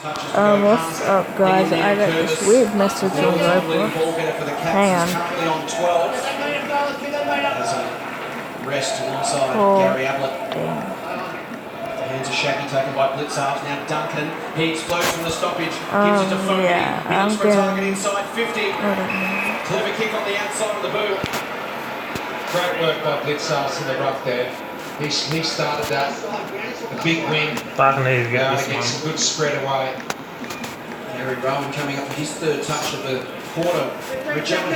Touches to go. What's up, guys? I got this weird message on Roper. Hang on. Currently on 12. There's a rest alongside Gary Ablett. The hands of Shaggy taken by Blitzarves. Now Duncan. He explodes from the stoppage. Gives it to Foley. Yeah, he looks for a target inside 50. Clever kick on the outside of the boot. Great work by Blitzarves in the rough there. He started that. A big win. Fucking need to get this one. Some good spread away. Gary Rowan coming up for his third touch of the quarter.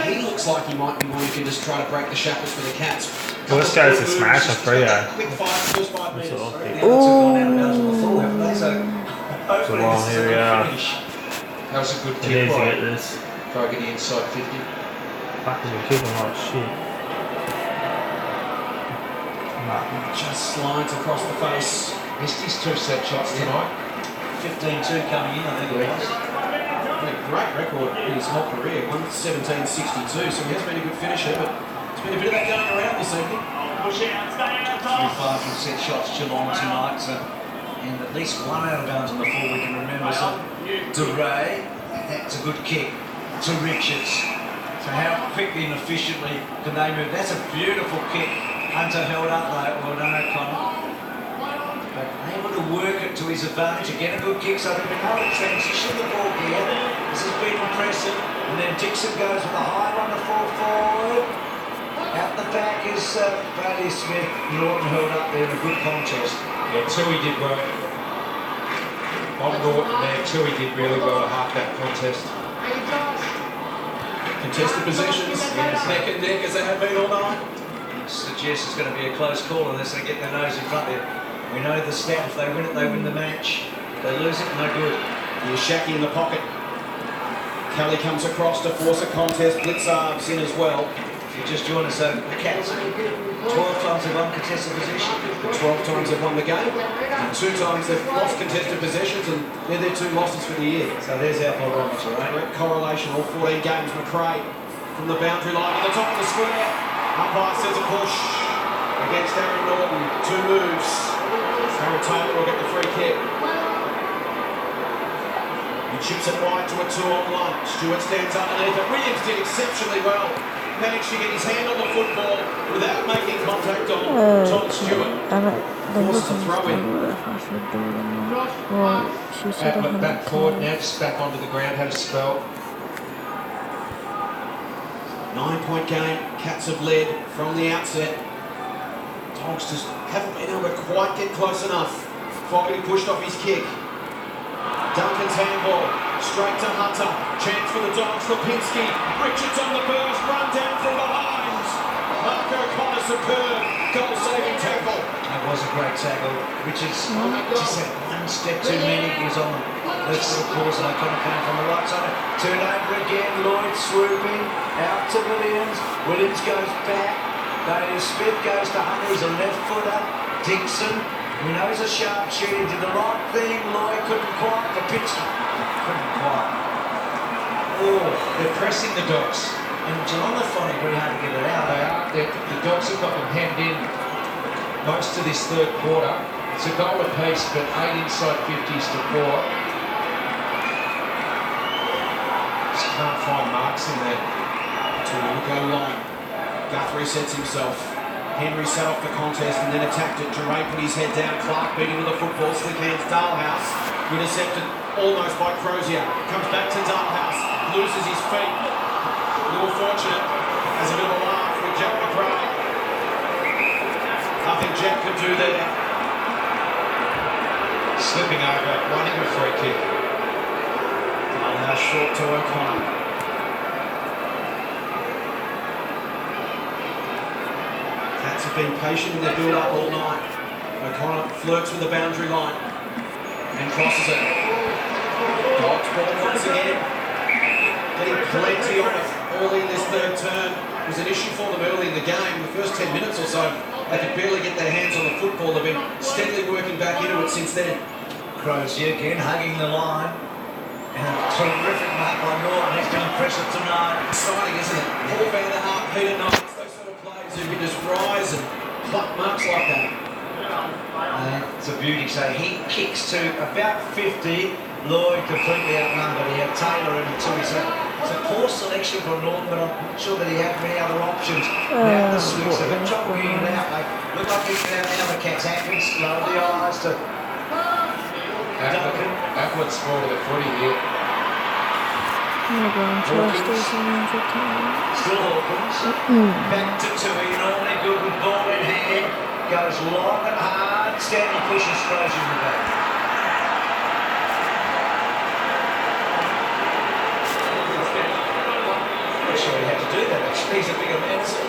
He looks like he might be one who can just try to break the shackles for the Cats. Well, this guy's a smash on free, Quick five, first 5 minutes. It's a long here, yeah. That was a good He kick. needs to get this. Try to get the inside 50. Fucking you're kicking like shit. Just slides across the face. Missed his 2 set shots tonight. 15-2 coming in, I think it was. A great record in his whole career, 117.62, so he has been a good finisher, but there's been a bit of that going around this evening. 5 set shots Geelong tonight, and at least one out of bounds on the floor we can remember. So DeRay, that's a good kick to Richards. So how quickly and efficiently can they move? That's a beautiful kick. Hunter held up though, well done O'Connor. But able to work it to his advantage, again a good kick, so they've been able to transition the ball here. This has been impressive. And then Dixon goes with a high one to fall forward. Out the back is Bradley Smith. Norton held up there in a good contest. Yeah, Tui did well. On Norton there, Tui did really well to half that contest. Contested possessions, neck and neck as they have been all night. Suggests it's going to be a close call unless they get their nose in front of it. We know the stat, if they win it, they win the match. If they lose it, no good. Here's Shacky in the pocket. Kelly comes across to force a contest. Blitzarves in as well. If you just join us, the Cats, 12 times they've won contested possession. 12 times they've won the game. And 2 times they've lost contested possessions, and they're their 2 losses for the year. So there's our barometer, right? Direct correlation, all 14 games. McRae from the boundary line at the top of the square. Umpire says a push against Aaron Norton. 2 moves. Harold Taylor will get the free kick. He chips it wide to a 2-on-1. Stewart stands underneath it. Williams did exceptionally well. Managed to get his hand on the football without making contact on Tom Stewart. Forced to throw in. Well, she said Ablett back forward now, just back onto the ground, had a spell. 9-point game. Cats have led from the outset. Dogs just haven't been able to quite get close enough. Fogarty pushed off his kick. Duncan's handball, straight to Hunter. Chance for the Dogs, Lipinski. Richards on the burst, run down from behind. Mark O'Connor superb, goal-saving tackle. That was a great tackle. Richards just had one step too many. He was on the left foot course, and O'Connor came from the right side. Turn over again, Lloyd swooping out to Williams. Williams goes back. Daniel Smith goes to Hunter. He's a left footer. Dixon. We know he's a sharpshooter, he did the right thing. Lloyd couldn't quite, the pitch couldn't quite. Oh, they're pressing the Dogs. And Geelong are finding it very hard to get it out. They are. The Dogs have got them hemmed in most of this 3rd quarter. It's a goal apiece, but 8 inside 50s to 4. Just can't find marks in there. To go long. Guthrie sets himself. Henry set off the contest and then attacked it. Duray put his head down. Clark beat him with the football. Slick hands Dalhouse. Intercepted almost by Crozier. Comes back to Dalhouse. Loses his feet. A little fortunate. Has a bit of a laugh with Jack McRae. Nothing Jack could do there. Slipping over, running a free kick. Dalhouse short to O'Connor. Cats have been patient in their build-up all night. O'Connor flirts with the boundary line and crosses it. Dogs ball once again. Getting plenty on it early in this 3rd turn. It was an issue for them early in the game. The first 10 minutes or so, they could barely get their hands on the football. They've been steadily working back into it since then. Crozier again hugging the line. And a terrific mark by Norton. He's going to press it tonight. Exciting, isn't it? Paul Van der Hart, Peter Knights, those sort of players who can just rise and pluck marks like that. It's a beauty. So he kicks to about 50. Lloyd completely outnumbered. He had Taylor in it too. It's a poor selection for Norton, but I'm not sure that he had many other options. Now the switch, they've been trying to get it out. They look like he's out now. The Cats Atkins lowered the eyes to Duncan. Athlete's ball to the footy here. Still Hawkins. Back to Tui. Normally good with ball in hand. Goes long and hard. Stanley pushes, throws in the back. Not sure he had to do that actually. He's a bigger man, isn't he?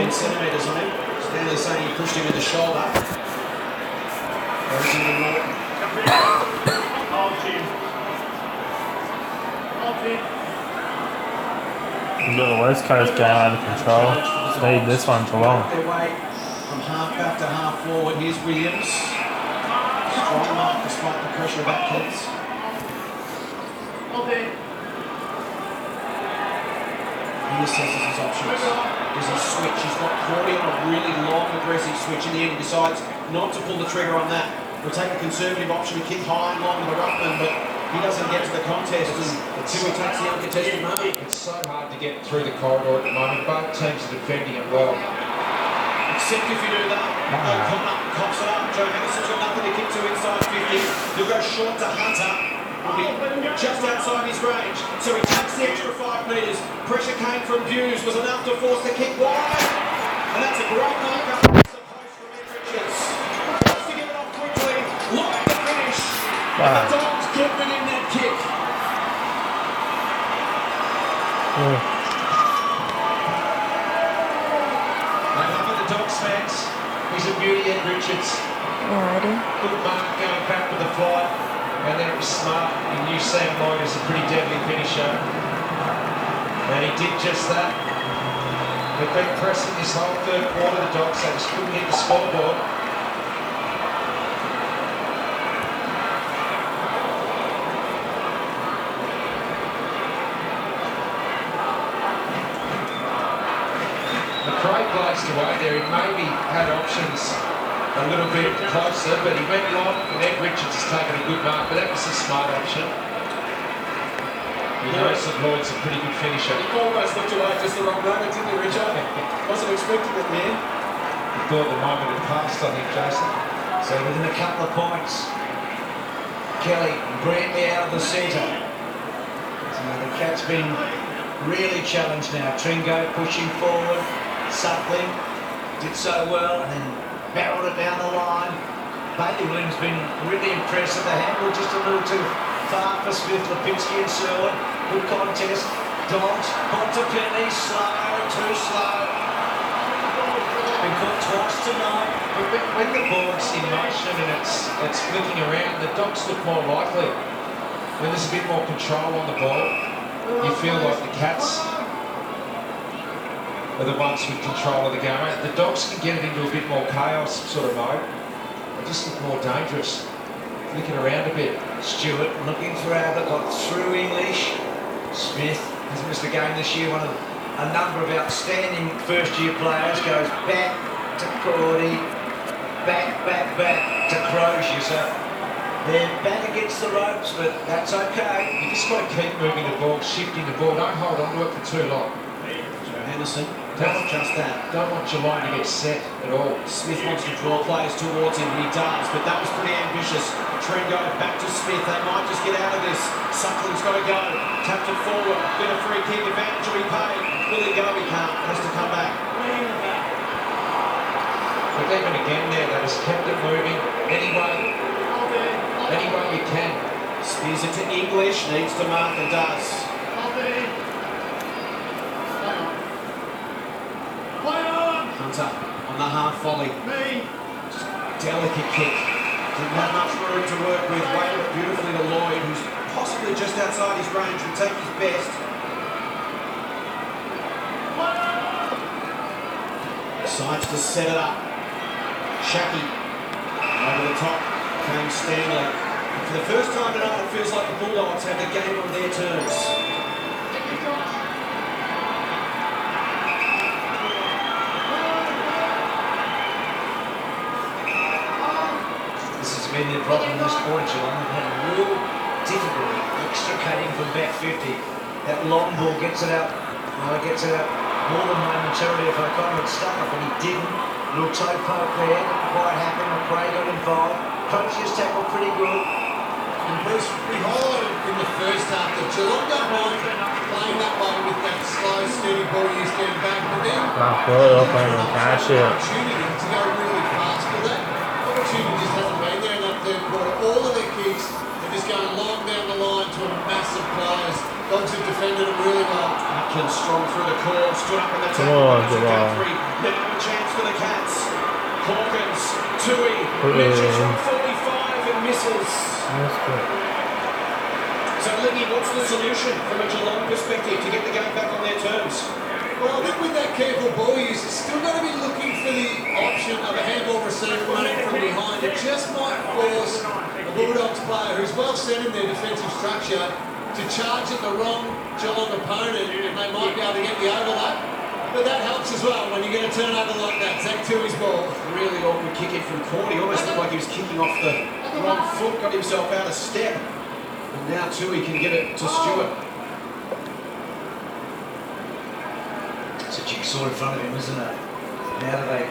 15 centimetres on him. Stanley saying he pushed him in the shoulder. Goes into Norton. The West Coast going out of control. Need this one to long. Their way from half back to half forward. Here's Williams. Strong mark despite the pressure of Atkins. He assesses his options. Does he switch? He's got Cordy on a really long, aggressive switch. In the end, he decides not to pull the trigger on that. He'll take a conservative option to kick high and long to Ruckman, but he doesn't get to the contest until he takes the uncontested mark. It's so hard to get through the corridor at the moment. Both teams are defending it well. Except if you do that, O'Connor cops it up. Joe Henderson's got nothing to kick to inside 50. He'll go short to Hunter. Will be just outside his range. So he takes the extra 5 metres. Pressure came from Hughes, was enough to force the kick wide. And that's a great mark up. It's a post from Ed Richards. Wants to get it off quickly. Like the finish. And the Dogs kept it in that kick. They love it, the Dogs fans. He's a beauty, Ed Richards. Alrighty. Good mark going back with the fly. And then it was smart. He knew Sam Lloyd is a pretty deadly finisher. And he did just that. They've been pressing this whole third quarter, the Dogs, they just couldn't hit the scoreboard. McRae blazed away there. He maybe had options a little bit closer, but he went long, and Ed Richards has taken a good mark, but that was a smart option. He knows that Lloyd's a pretty good finisher. He almost looked away just the wrong moment, didn't he, Richard? Wasn't expecting it, man. He thought the moment had passed, I think, Jason. So within a couple of points, Kelly and Brantley out of the centre. So the Cats been really challenged now. Tringo pushing forward, Suckling did so well, and then barreled it down the line. Bailey Williams been really impressive. The handle just a little too far for Smith, Lipinski and Selwyn. Good contest. Dont, Pontepenny, slow, too slow. Been caught twice tonight. But when the ball's in motion and it's flicking around, the Dogs look more likely. When there's a bit more control on the ball, you feel like the Cats are the ones with control of the game. The Dogs can get it into a bit more chaos sort of mode. They just look more dangerous. Flicking around a bit. Stewart looking for Abbott, got through English. Smith has missed a game this year, one of a number of outstanding first-year players, goes back to Cordy, back to Crozier. So they're back against the ropes, but that's okay. You just got to keep moving the ball, shifting the ball. Don't hold on to it for too long. Joe Henderson does just that. Don't want your line to get set at all. Smith wants to draw players towards him, and he does, but that was pretty ambitious. Tringo back to Smith. They might just get out of this. Suckling's got to go. Tapped it forward. Bit of free kick advantage will be paid. Will he go? He can't. Has to come back. But even again there, they just kept it moving any way you can. Spears it to English. Needs to mark and does. Hunter on the half volley. Just delicate kick. Didn't have much room to work with. Waited beautifully to Lloyd, who's possibly just outside his range, will take his best. Decides to set it up. Shaki over the top came Stanley. For the first time tonight, it feels like the Bulldogs have the game on their terms. been their problem in this quarter, Geelong. They've had a real difficulty extricating from back 50. That long ball gets it out. Gets it out more than momentarily if O'Connor had stuck up, and he didn't. Little toe poke there, didn't quite happen. McRae got involved. Crozier's tackle pretty good. And Bruce, we highlighted in the first half that Geelong don't mind playing that way with that slow, steady ball used getting back, but then opportunity to go really fast. But that opportunity just hasn't been there in that third quarter. All of their kicks are just going long down the line to a massive players. Dogs have defended it really well. Atkins strong through the core, stood up in the tackle. Guthrie, now a chance for the Cats. Hawkins, Tui, Mitchell from 45 and misses. So, Liggy, what's the solution from a Geelong perspective to get the game back on their terms? Well, I think with that careful ball use, it's still going to be looking for the option of a handball receiver running from behind. It just might force a Bulldogs player who's well set in their defensive structure to charge at the wrong Geelong opponent, and they might be able to get the overlap. But that helps as well when you get a turnover like that. Zach Tui's ball. Really awkward kick in from Cordy. Almost looked like he was kicking off the wrong foot, got himself out of step. And now Tui can get it to Stewart. It's a jigsaw in front of him, isn't it? Now that they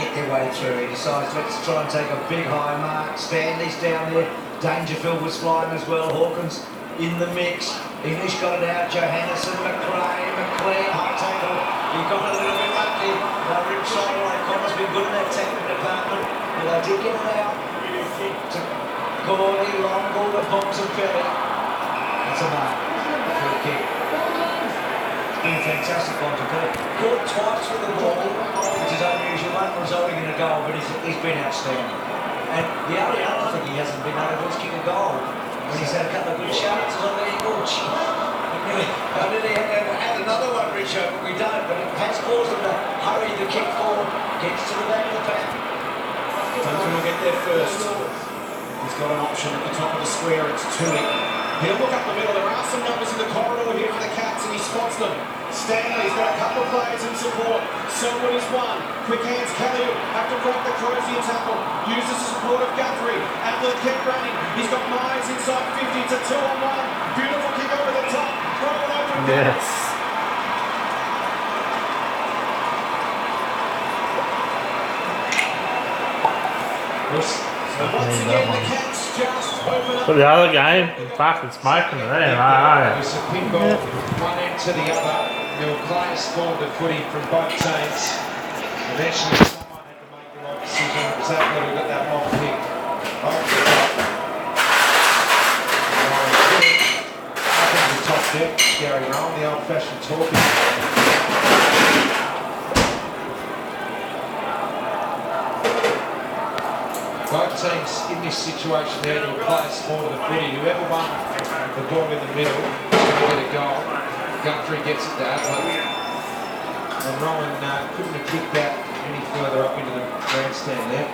get their way through, he decides, let's try and take a big high mark. Stanley's down there. Dangerfield was flying as well. Hawkins in the mix. English got it out. Johannesson, McRae, McLean, high tackle. He got it a little bit lucky. Rip shoulder. O'Connor's been good in that tackling department, but they did get it out. To Gordy, long ball to Ponzafelli. That's a mark. Free kick. It's been fantastic, Ponzafelli. Caught twice with the ball, which is unusual. One resulting in a goal, but he's been outstanding. And the only other thing he hasn't been able to do is kick a goal. When he's had a couple of good chances on the oh, gee. I nearly had another one, Richard, but we don't. But it has caused him to hurry the kick forward, gets to the back of the pack. Duncan will get there first. He's got an option at the top of the square. It's Tui. He'll look up the middle. There are some numbers in the corridor here for the Cats, and he spots them. Stanley's got a couple of players in support. Selwood is one. Quick hands, Kelly have to break the Crozier tackle. Uses the support of Guthrie. Ablett kept running. He's got Myers inside 50 to 2-on-1. Beautiful kick over the top. Throw it open. Yes. So once again, the Cats just open up. But the other game, fucking smoking it, It was a pinball, one end to the other. There were players spawned the footy from both teams. Eventually, someone had to make the right decision. It was Ablett who got that long kick over the top. I think the top deck, Gary Rowan, the old-fashioned talking. Both teams in this situation there, there were players spawned the footy. Whoever won the ball in the middle is going to get a goal. Guthrie gets it to Ablett. And Rowan couldn't have kicked that any further up into the grandstand there.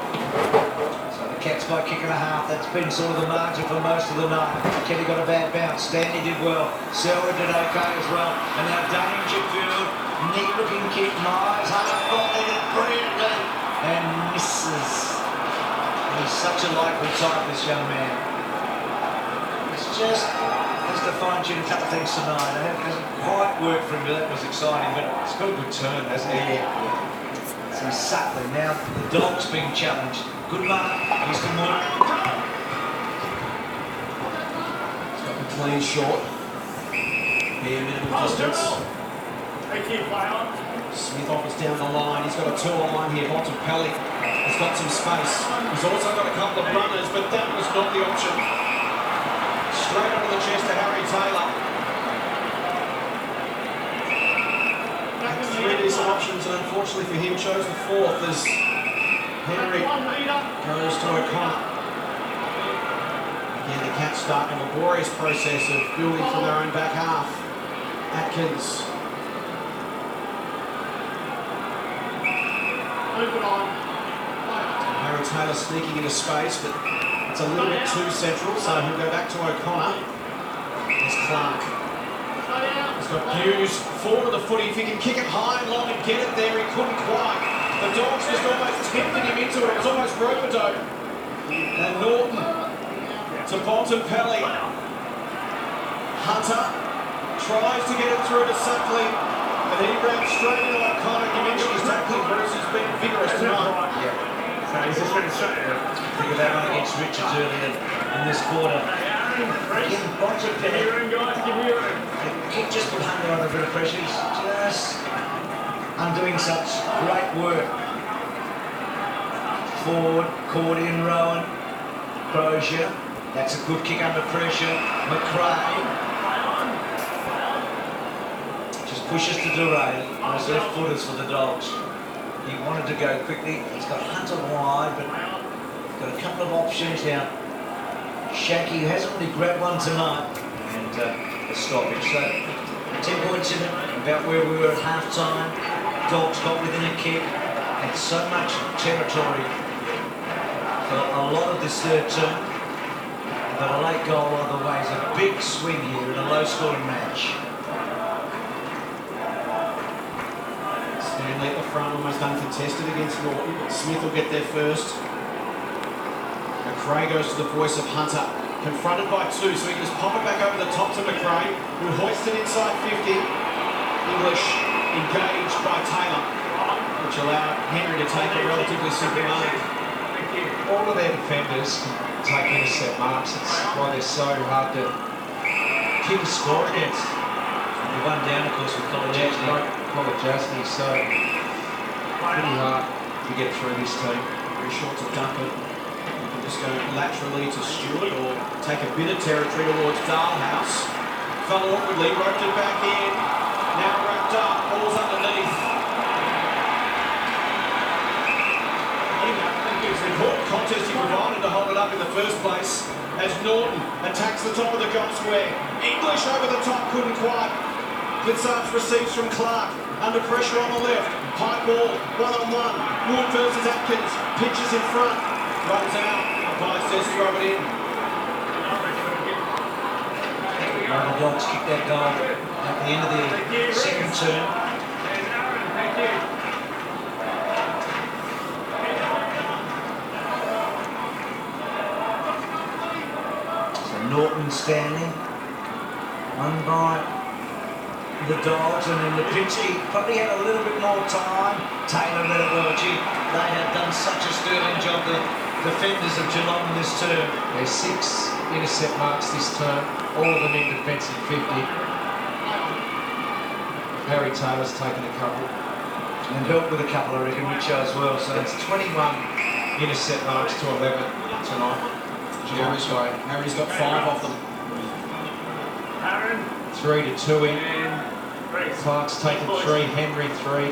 So the Cats by kick and a half. That's been sort of the margin for most of the night. Kelly got a bad bounce. Stanley did well. Selwood did okay as well. And now Dangerfield, neat looking kick. Myers half-volleyed it brilliantly and misses. He's such a likely type, this young man. It's just has to fine-tune a couple of things tonight. It hasn't quite worked for him, but that was exciting. But It's got a good turn, hasn't it? so he's suckling. Now the Dog's being challenged. Good mark, Easton Wood. He's got the clean short. Bare minimum distance. Smith offers down the line. He's got a 2-on-1 here. Montempelli has got some space. He's also got a couple of runners, but that was not the option. Straight onto the chest to Harry Taylor. Had three decent options, and unfortunately for him, chose the fourth as Henry goes to O'Connor. Again, the Cats start a laborious process of building from their own back half. Atkins. Harry Taylor sneaking into space, but it's a little bit too central, so he'll go back to O'Connor. There's Clark. He's got Hughes forward of the footy. If he can kick it high and long and get it there, he couldn't quite. The Dogs just almost tempted him into it. It was almost rope-a-dope. And Norton to Bontempelli. Hunter tries to get it through to Suckley, but he ran straight into O'Connor. You mentioned his tackling, Bruce, has been vigorous tonight. Yeah. Think of that one against Richards earlier in this quarter. Again, Bontempelli. The kick just put Hunter under a bit of pressure. He's just undoing such great work. Forward, Cordy and Rowan. Crozier. That's a good kick under pressure. McRae. Just pushes to Duray. Those left footers for the Dogs. He wanted to go quickly. He's got Hunter wide, but got a couple of options now. Shacky, who hasn't really grabbed one tonight, and a stoppage. So 10 points in it, about where we were at half-time. Dogs got within a kick, and so much territory for a lot of this third term. But a late goal either way is a big swing here in a low-scoring match. Stanley at the front, almost uncontested against Norton, but Smith will get there first. McRae goes to the voice of Hunter, confronted by two, so he can just pop it back over the top to McRae, who hoists it inside 50. English engaged by Taylor, which allowed Henry to take a relatively simple mark. All of their defenders can take intercept marks. It's why they're so hard to keep a score against. The one down, of course, with College Jasny, so pretty hard to get through this team. Very short to Duncan. You can just go laterally to Stewart or take a bit of territory towards Dalhouse. Fell awkwardly, roped it back in. Now wrapped up, ball's underneath. It's an important contest he provided to hold it up in the first place as Norton attacks the top of the goal square. English over the top, couldn't quite. Blitzards receives from Clark, under pressure on the left. High ball, one-on-one. Wood versus Atkins, pitches in front. Runs out, Umpire says throw it in. The Dogs kick that goal at the end of the second term. So Norton Stanley, one by the Dogs, and then Lipinski probably had a little bit more time. Taylor let it well. Gee, they have done such a sterling job, the defenders of Geelong this term. There's 6 intercept marks this term, all of them in defensive 50. Harry Taylor's taken a couple. And helped with a couple, I reckon, Richo as well. So That's 21 intercept marks to 11 tonight. Harry's got 5 of them. 3 to Tui. Clark's taken 3, Henry 3.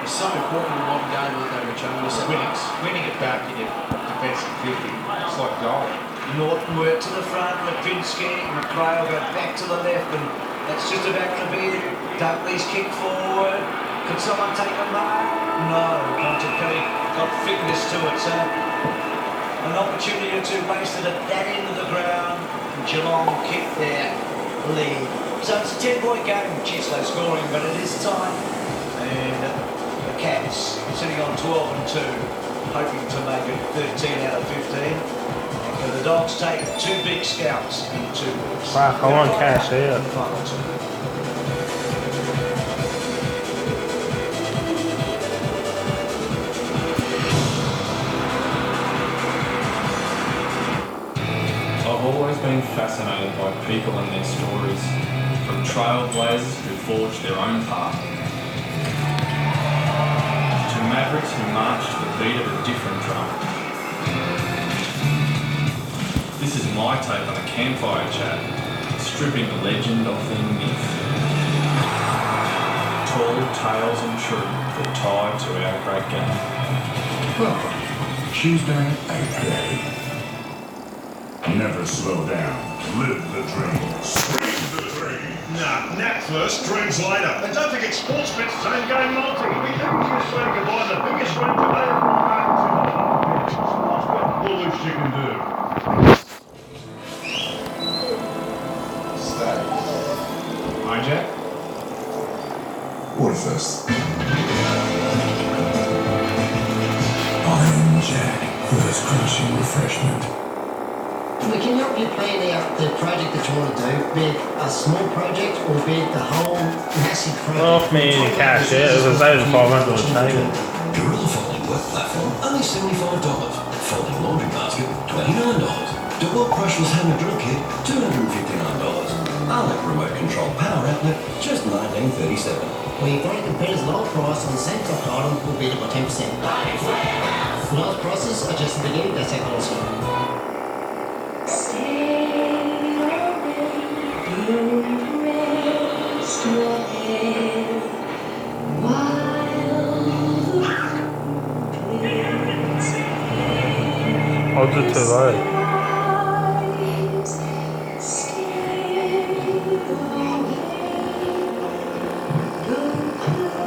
It's so important in a modern game, aren't they, Richo? Winning it back in your defensive 50. It's like goal. Norton work to the front, Lipinski, McRae will go back to the left, and that's just about to be Dudley's kick forward. Could someone take a mark? No, Bontempelli got fitness to it, so an opportunity or two wasted at that end of the ground. Geelong kicked their lead. So it's a 10-point game, geez, low scoring, but it is tight. And the Cats sitting on 12 and 2, hoping to make it 13 out of 15. So the Dogs take 2 big scalps in 2 weeks. Wow, I want cash out. Final 2. I've always been fascinated by people and their stories, from trailblazers who forged their own path, to mavericks who marched to the beat of a different drum. This is my take on a campfire chat, stripping the legend of the myth. Tall tales and truth that tie to our great game. Welcome. Tuesday, 8 Never slow down. Live the dream. Scream the dream. Nah, nap first, dreams later. And don't forget sports bets, same game multi. We think you swear goodbye to the biggest win today of the markets in the whole pitch. What's what bullish you can do? Stay. Hi, Jack. What is this? refreshing refreshment. Can you help me plan out the project that you want to do? Be it a small project or be it the whole massive project? Off me cash, yeah, it was over 500 a trade. Gorilla folding work platform, only $75. Folding laundry basket, $29. DeWalt brushless hammer drill kit, $259. Arlec remote control power outlet, just $19.37. Well, you've got a competitor's lower price on the same top item will beat it by 10%. Lowest prices are just the beginning, that's how also. I'll do too low.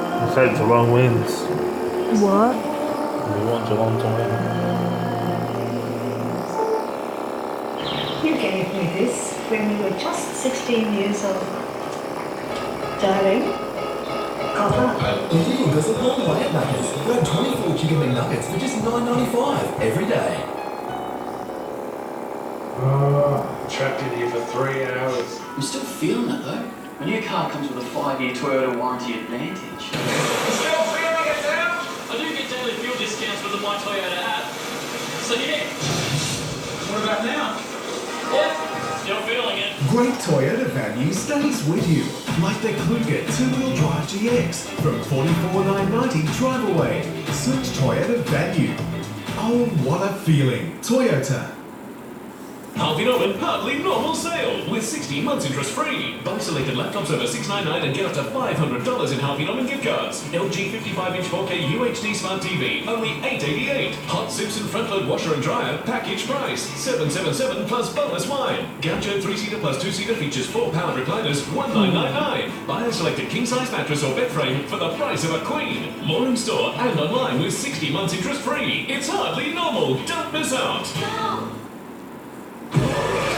I said Geelong wins. What? We want Geelong to win. You gave me this when you were just 16 years old. Darling, copper. Little goes a long way at Nuggets. Grab 24 chicken McNuggets for just $9.95 every day. Trapped in here for 3 hours. I'm still feeling it though. My new car comes with a 5-year Toyota warranty advantage. Still feeling it now? I do get daily fuel discounts with the My Toyota app. So yeah. What about now? Yeah, still feeling it. Great Toyota value stays with you. Like the Kluger 2-wheel drive GX from $44,990 drive away. Search Toyota value. Oh, what a feeling. Toyota. Harvey Norman Hardly Normal Sale with 16 months interest free. Buy selected laptops over $699 and get up to $500 in Harvey Norman gift cards. LG 55-inch 4K UHD Smart TV, only $888. Hot Simpson front load washer and dryer, package price $777 plus bonus wine. Gaucho 3-seater plus 2-seater features 4 powered recliners, $1,999. Buy a selected king-size mattress or bed frame for the price of a queen. More in store and online with 60 months interest free. It's Hardly Normal. Don't miss out.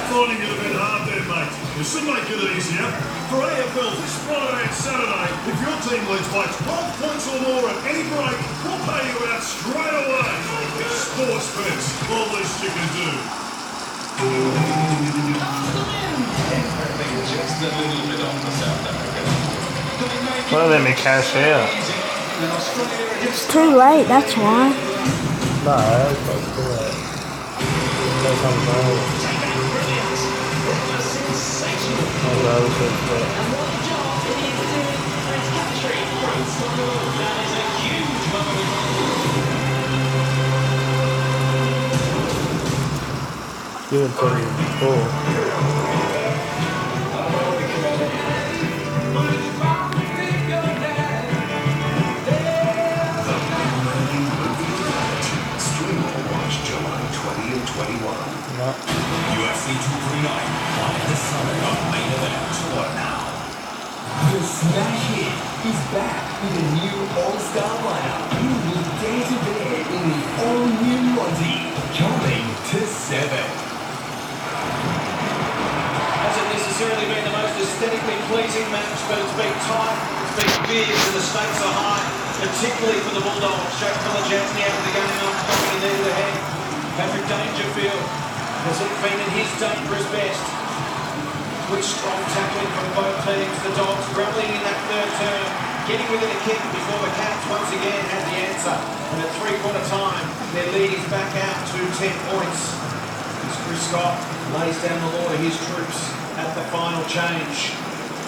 Finding it a bit hard there, mate. We should make it easier. For AFL this Friday and Saturday, if your team leads by 12 points or more at any break, we'll pay you out straight away. Sports bets, all least you can do. Just a little bit on for South Africa. Why don't let me cash out? It's too late, that's why. No, it's too late. That's unfair. You would put it before. UFC 239 on this Sunday on Main Event. What now? The Smash Hit is back with a new all-star lineup. You will dare to bear in the all-new Monty, coming to 7. Hasn't necessarily been the most aesthetically pleasing match, but it's been tight, it's been fierce, and the stakes are high, particularly for the Bulldogs. Jack Filajasny out of the game after coming in there to the head. Patrick Dangerfield has been at his dangerous best. With strong tackling from both teams, the Dogs rallying in that third term, getting within a kick before the Cats once again had the answer. And at three-quarter time, their lead is back out to 10 points. As Chris Scott lays down the law to his troops at the final change.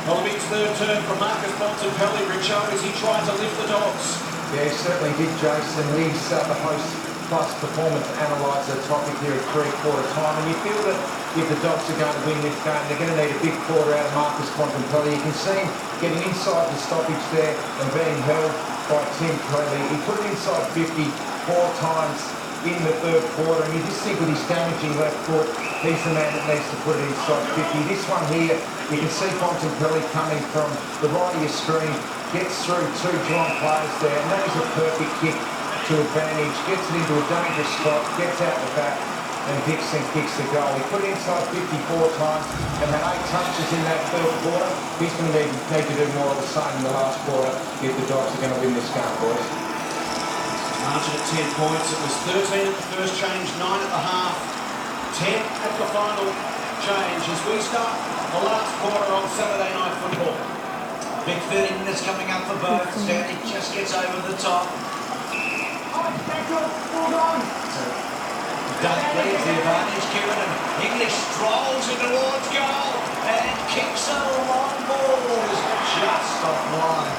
Olympics third term from Marcus Bontempelli, Richo, as he tried to lift the Dogs. Yeah, he certainly did, Jason. He's the host plus performance analyser topic here at three-quarter time, and you feel that if the Dogs are going to win this game, they're going to need a big quarter out of Marcus Bontempelli. You can see him getting inside the stoppage there and being held by Tim Cleary. He put it inside 50 4 times in the third quarter, and you just think with his damaging left foot, he's the man that needs to put it inside 50. This one here, you can see Bontempelli coming from the right of your screen, gets through 2 Geelong players there, and that is a perfect kick to advantage, gets it into a dangerous spot, gets out the back, and Dixon kicks the goal. He put it inside 54 times and had 8 touches in that third quarter. He's going to need to do more of the same in the last quarter if the Dogs are going to win this game, boys. Margin at 10 points. It was 13 at the first change, 9 at the half, 10 at the final change as we start the last quarter on Saturday Night Football. Big 30 minutes coming up for both. Stanley just gets over the top. Duck leaves the advantage, Kieran, and English strolls in towards goal and kicks a long ball. Is just offline.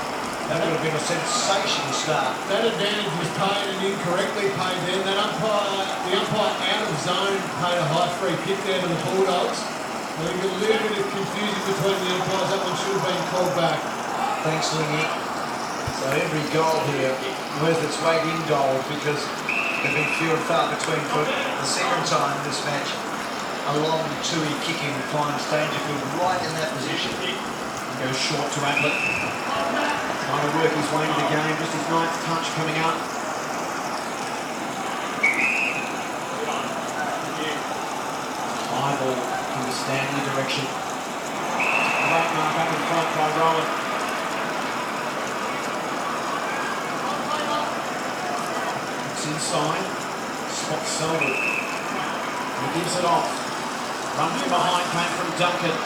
That would have been a sensational start. That advantage was paid and incorrectly paid then. That umpire, the umpire out of zone, paid a high free kick there to the Bulldogs. I think a little bit of confusion between the umpires. That one should have been called back. Thanks, Lingy. So every goal here worth its weight in gold because they've been few and far between for the second time in this match. A long Tui kicking finds Dangerfield right in that position. Goes short to Ablett. Trying to work his way into the game, just his ninth touch coming up. High ball from the Stanley direction. Great mark up in front by Rowan. It's inside. Spots Selwood. He gives it off. Run from behind came from Duncan.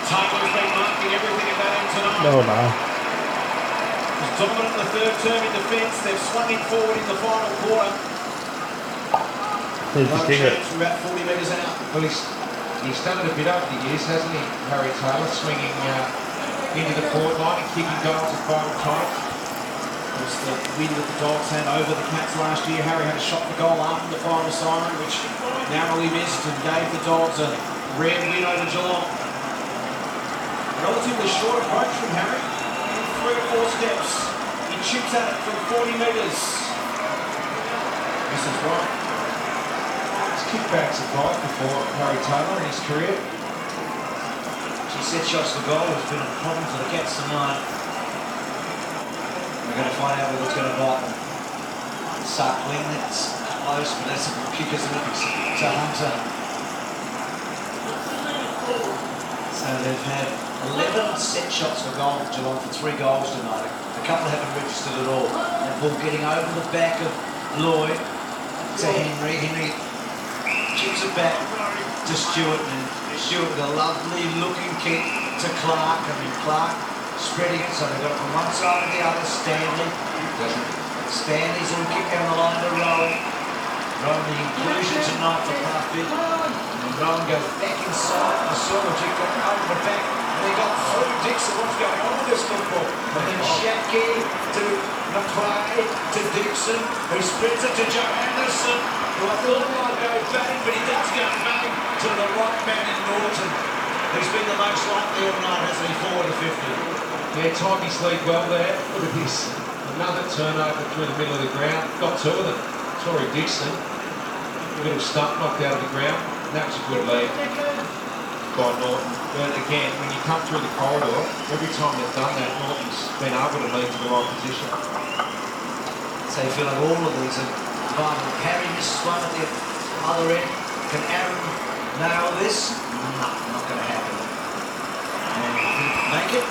Taylor's been marking everything at that end tonight. No, no. Was dominant in the third term in defence. They've swung him forward in the final quarter. Need to dig it. From about 40 metres out. Well, he's done it a bit over the years, hasn't he, Harry Taylor, swinging into the forward line and kicking goals at vital times. It was the win that the Dogs had over the Cats last year. Harry had a shot for goal after the final siren, which narrowly missed and gave the Dogs a rare win over Geelong. Relatively short approach from Harry. 3 or 4 steps. He chips at it from 40 metres. This is right. His kickbacks have gone before Harry Taylor in his career. She set shots for goal has been a problem for the Cats tonight. We're going to find out whether it's going to bite them. Suckling, it's close, but that's a good kick, isn't it? It's a Hunter. So they've had 11 set shots for goal for Geelong for 3 goals tonight. A couple haven't registered at all. And ball getting over the back of Lloyd to Henry. Henry chips it back to Stewart, and Stewart with a lovely looking kick to Clark. I mean, Clark spreading it, so they've got it from one side to the other. Stanley's all kick down the line to Rowan. Rowan the inclusion tonight for Parfitt. And Rowan goes back inside. The Silverjig got over the back. And they got through Dixon. What's going on with this football? And then Shatke to McClay to Dixon, who spreads it to Joe Anderson, who I thought might go batting, but he does go batting to the right man in Norton, who's been the most likely all night, hasn't he, forward of 50. Yeah, timed his lead well there. Look at this. Another turnover through the middle of the ground. Got 2 of them. Tory Dixon. A little stump knocked out of the ground. And that was a good lead by Norton. But again, when you come through the corridor, every time they've done that, Norton's been able to lead to the right position. So you feel like all of these are vital. Harry misses one at the other end. Can Aaron nail this? No, not going to happen. And make it.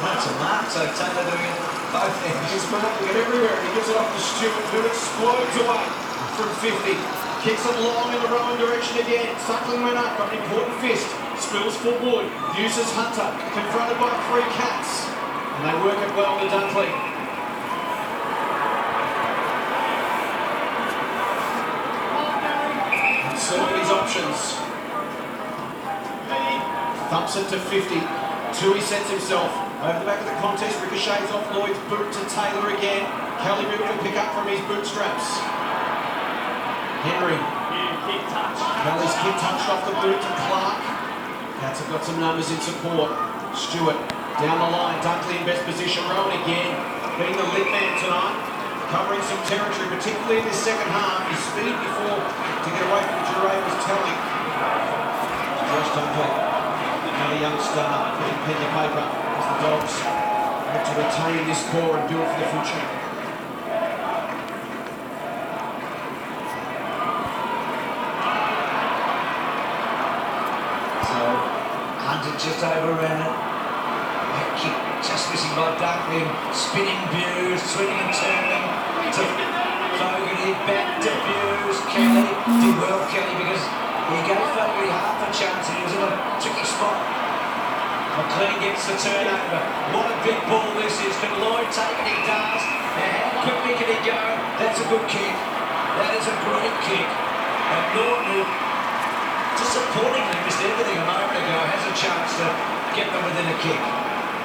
That's a mark, so Taylor doing it both ends. He's marking it everywhere. He gives it off to Stewart, who explodes away from 50. Kicks it long in the Rowan direction again. Suckling went up, got an important fist. Spills for Wood. Uses Hunter. Confronted by 3 Cats. And they work it well to Dunkley. Uncertain his options. Thumps it to 50. Tui sets himself. Over the back of the contest, ricochets off Lloyd's boot to Taylor again. Kelly will pick up from his bootstraps. Henry. Kelly's kick touched off the boot to Clark. Cats have got some numbers in support. Stewart down the line. Dunkley in best position. Rowan again. Being the lit man tonight. Covering some territory, particularly in this second half. His speed before to get away from Duray was telling. Josh Dunkley, another young star, putting pen to paper as the Dogs look to retain this core and build for the future. Hunter just overran it. That kick just missing by Dunkley. Spinning views, swinging and turning. to Fogarty, back to Hughes. Kelly did well, Kelly, because he gave Fogarty half a chance and he was in a tricky spot. McLean gets the turnover. What a big ball this is. Can Lloyd take it? He does. Now how quickly can he go? That's a good kick. That is a great kick. And Norton, disappointingly missed everything a moment ago, has a chance to get them within a kick.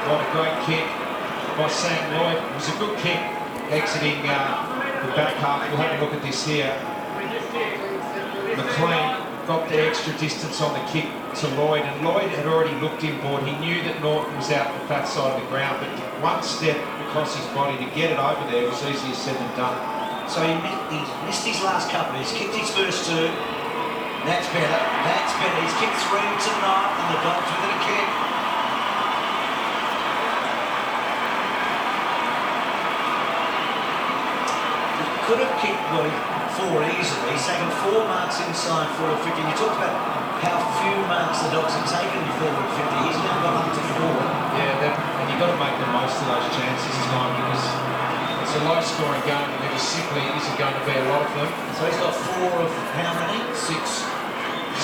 What a great kick by Sam Lloyd. It was a good kick exiting the back half. We'll have a look at this here. McLean got the extra distance on the kick to Lloyd, and Lloyd had already looked inboard. He knew that Norton was out the fat side of the ground, but one step across his body to get it over there was easier said than done. So he missed his last couple. He's kicked his first two. That's better. That's better. He's kicked three tonight, and the Dogs within a kick. Could have kicked four easily. He's taken 4 marks inside forward 50. You talked about how few marks the Dogs have taken in forward 50. He's now got up to 4. Yeah, and you've got to make the most of those chances tonight because it's a low-scoring game and there just simply isn't going to be a lot of them. So he's got 4 of how many? 6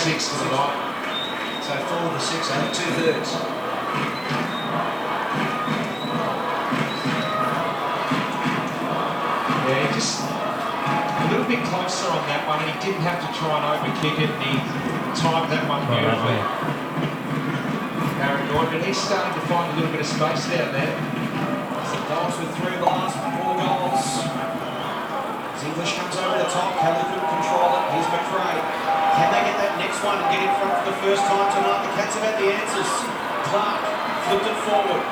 for the night. So 4 of the 6, only 2/3. Yeah, he just a little bit closer on that one, and he didn't have to try and overkick it, and he timed that one beautifully. Aaron Norton, but he's starting to find a little bit of space down there. So Dogs with 3 of the last 4 goals. As English comes over the top, Kelly couldn't control it. Here's McRae. Can they get that next one and get in front for the first time tonight? The Cats have had the answers. Clark flipped it forward.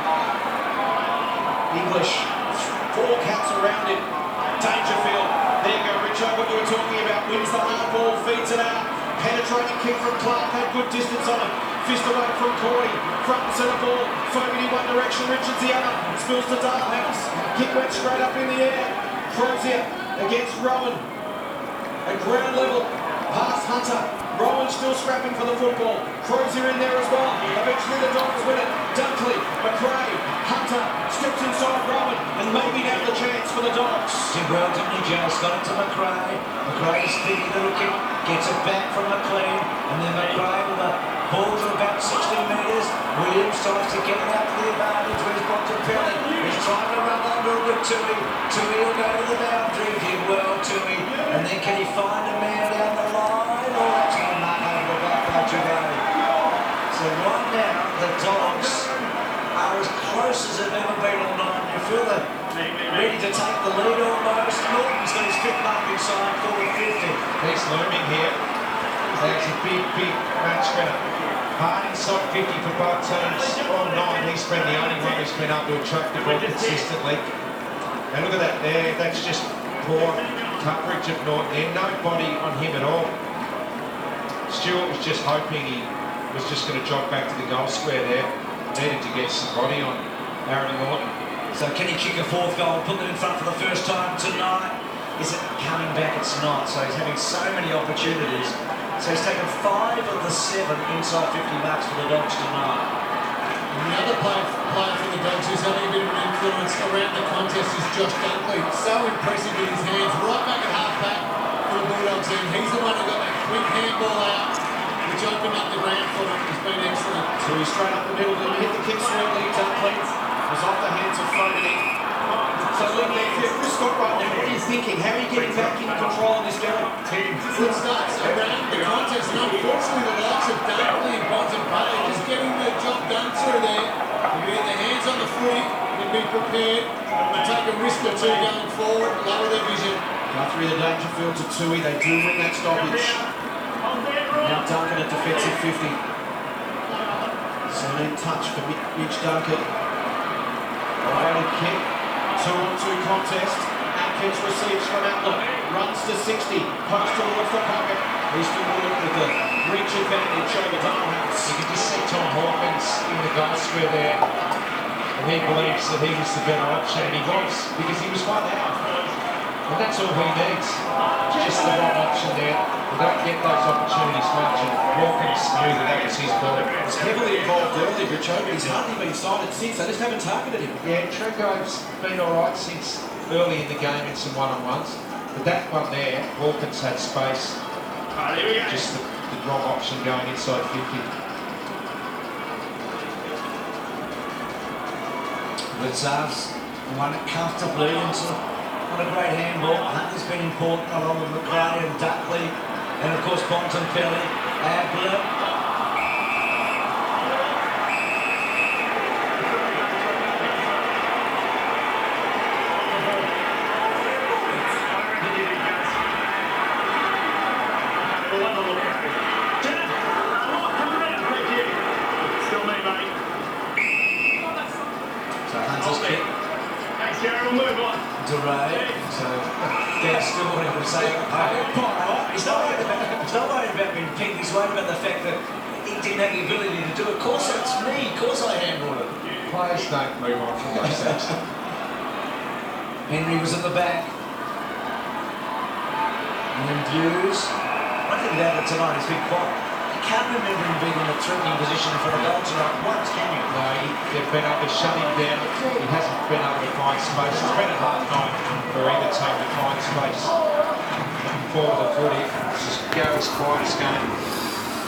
English, 4 Cats around him. Dangerfield. There you go, Richo, what you were talking about. Wins the hard ball, feeds it out. Penetrating kick from Clark, had good distance on him. Fist away from Cordy. Front and centre ball. Fogarty one direction, Richards the other. Spills to Darlhouse. Kick went straight up in the air. Crozier against Rowan. At ground level, past Hunter. Rowan still scrapping for the football. Crozier in there as well. Eventually the Dogs win it. Dunkley, McRae, Hunter strips inside Rowan, and maybe now the chance for the Dogs. Did well, didn't he, Joe? Got it to McRae. McRae's thinking little kick, gets it back from McLean, and then McRae with a ball to about 60 metres. Williams tries to get it out to the advantage with his Bontempelli. He's trying to run that little bit to him. Tui will go to the boundary. Did well, Tui. And then can he find a man down the line? Oh, that's not enough over the back by Gervais. So right now, the Dogs are as close as they've ever been all night. You feel they're ready to take the lead almost. Norton's got his 5th mark inside forward 50. He's looming here. That's a big match winner. Hard inside 50 for both teams all night. He's been the only one who's been able to attract the ball consistently. And look at that there. That's just poor coverage of Norton there. No body on him at all. Stewart was just hoping he was just going to jog back to the goal square there. Needed to get some body on Aaron Norton. So can he kick a 4th goal and put them in front for the first time tonight? Is it coming back? It's not. So he's having so many opportunities. So he's taken 5 of the 7 inside 50 marks for the Dogs tonight. And the other player for the Dogs who's having a bit of an influence around the contest is Josh Dunkley. So impressive with his hands, right back at half-back for the Bulldogs end. He's the one who got that quick handball out, which opened up the ground for him. He's been excellent. So he's straight up the middle, didn't hit the kick sweetly. Dunkley was off the hands of Fogarty. So look there, if you're Chris Scott right now, what are you thinking? How are you getting back in control of this game? It starts around the contest, and unfortunately the likes of Dunkley and Bontempelli just getting the job done through there. You get their hands on the footy and be prepared to take a risk or two going forward, lower their vision. Guthrie the Dangerfield to Tui, they do win that stoppage. Now Duncan at defensive 50. So then touch for Mitch Duncan. Alright, kick. 2-on-2 contest. Atkins receives from Atlam. Runs to 60. Post towards the pocket. Easton Wood with the reach advantage over Darlhouse. You can just see Tom Hawkins in the goal square there. And he believes that he was the better option, and he was, because he was 1 out. And that's all he needs. Just the right option there. We don't get those opportunities much, and Hawkins knew that that was his ball. He's heavily involved early, Richo, but he's hardly been sighted since. They just haven't targeted him. Yeah, Trego's been alright since early in the game in some one-on-ones. But that one there, Hawkins had space. Just the wrong option going inside 50. Blitzarves won it comfortably and what a great handball. Hunter's been important along with McRae and Duckley and of course Bontempelli, Abler. He's not worried about being picked, he's worried about the fact that he didn't have the ability to do it. Of course it's me, of course I handled it. Players don't move on from those things. Henry was at the back. And then Hughes. One thing about it tonight, he's been quiet. You can't remember him being in a threatening position for a goal tonight once, can you? No, they've been able to shut him down. He hasn't been able to find space. It's been a hard night for either team to find space for the footy. It's just Gary's quietest game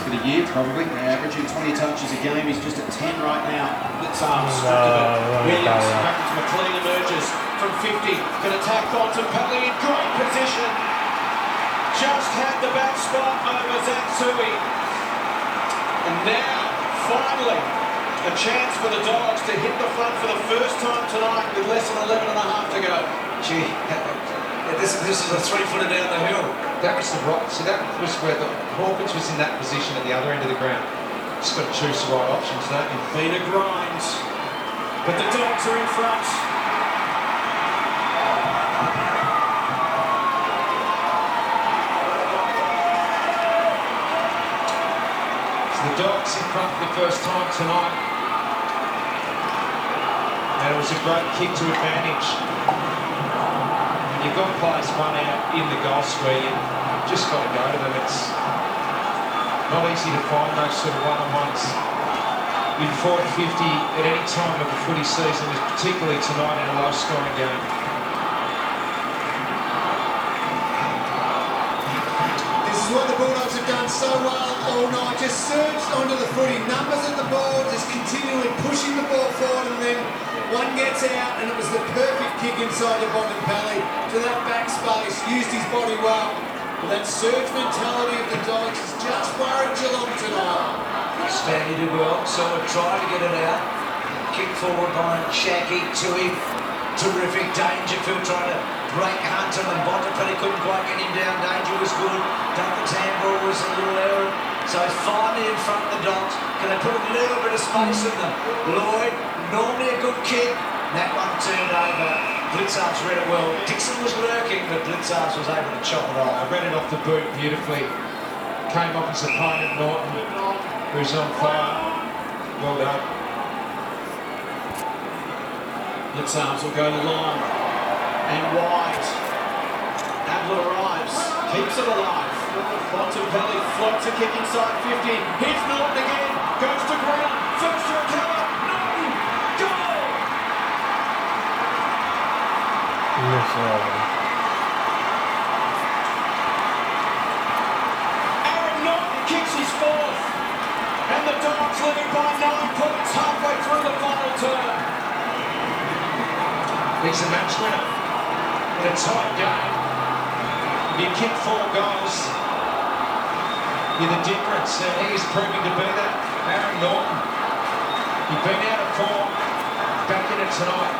for the year, probably. Averaging 20 touches a game. He's just at 10 right now. Blitzarves stripped of it. Williams back into McLean, emerges from 50. Can attack Bontempelli in great position. Just had the back spot over Zatsui. And now, finally, a chance for the Dogs to hit the front for the first time tonight with less than 11 and a half to go. Gee, this is a 3-footer down the hill. That was the right, so that was where the Hawkins was in that position at the other end of the ground. Just got to choose the right options, don't you? Bina grinds, but the Dogs are in front. The Dogs in front for the first time tonight. And it was a great kick to advantage. And you've got players one out in the goal square, you just got to go to them. It's not easy to find those sort of one-on-ones in 40-50 at any time of the footy season, particularly tonight in a low-scoring game. This is what the Bulldogs have done so well all night, just surged onto the footy, numbers at the ball, just continually pushing the ball forward, and then one gets out, and it was the perfect kick inside to Bontempelli to that back space, used his body well. But that surge mentality of the Dogs has just worried Geelong tonight. Stanley did well, so we're trying to get it out. Kick forward by Shacky to him. Terrific. Dangerfield trying to break Hunter, and Bontempelli couldn't quite get him down. Danger was good. Duncan's handball was a little error. So finally in front of the Dogs. Can they put a little bit of space in them? Lloyd, normally a good kick. That one turned over. Blitzarves read it well. Dixon was lurking, but Blitzarves was able to chop it off. I read it off the boot beautifully. Came off his opponent, Norton, who's on fire. Well done. Blitzarves will go long and wide. Abler arrives, keeps it alive. Bontempelli floats a kick inside 50. Here's Norton again, goes to ground, first to recover. Norton, goal! Aaron Norton kicks his fourth, and the Dogs lead by 9 points halfway through the final term. He's a match winner in a tight game. You kick 4 goals, you're the difference, and he's proving to be that. Aaron Norton, he's been out of form, back in it tonight.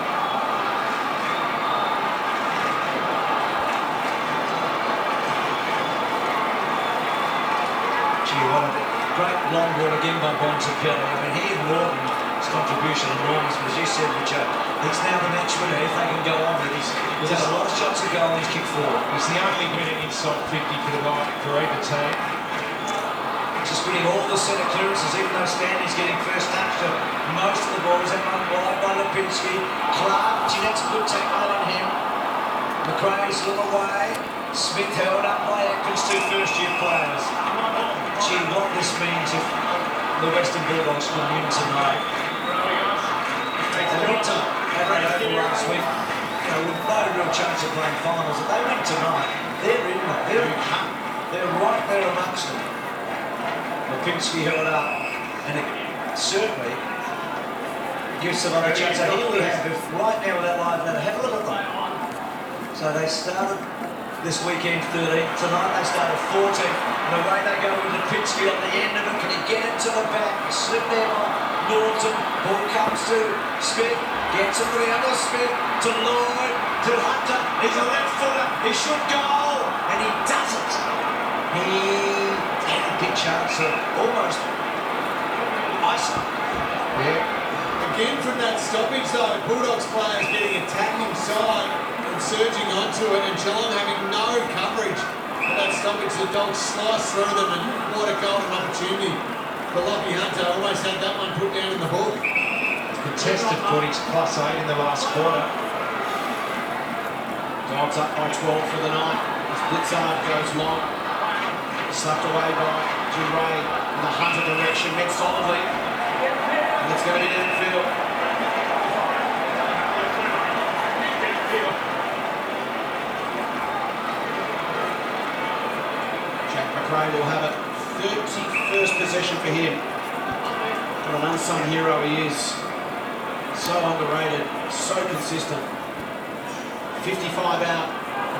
Gee, what a great long ball again by Bontempelli. I mean, he and Norton's contribution enormous, but as you said, Richard, he's now the match winner if they can go on with it. He's had a lot of shots at goal and he's kicked 4. He's the only winner inside 50 for the night for either team. Just winning all the centre clearances, even though Stanley's getting first touch to most of the balls. That one wide by Lipinski. Clark, gee, that's a good tackle on him. McRae's a little away. Smith held up by Atkins, 2 first-year players. Gee, what this means if the Western Bulldogs will win tonight. They looked over last week. know, with no real chance of playing finals, if they win tonight, they're in there. They're in hunt. They're right there amongst them. Lipinski held up, and it certainly gives them a chance. So here we have, if right now with that live letter, have a look at them. So they started this weekend 13, tonight they started 14, and away they go with Lipinski on the end of it. Can he get it to the back? Slip there by Norton, ball comes to Smith, gets it to the other Smith, to Lloyd, to Hunter, he's a left footer, he should go, and he doesn't. He had a big chance of almost icing. Yeah. Again from that stoppage though, Bulldogs players getting attacking side and surging onto it, and Geelong having no coverage at that stoppage. The Dogs slice through them, and what a golden opportunity for Lockie Hunter. Almost had that one put down in the book. Contested footage +8 in the last quarter. Dogs up by 12 for the night. As Blitzard goes long. Slapped away by Duray in the Hunter direction, met solidly. And it's going to be infield. Jack McRae will have it. 31st possession for him. What an unsung hero he is. So underrated, so consistent. 55 out,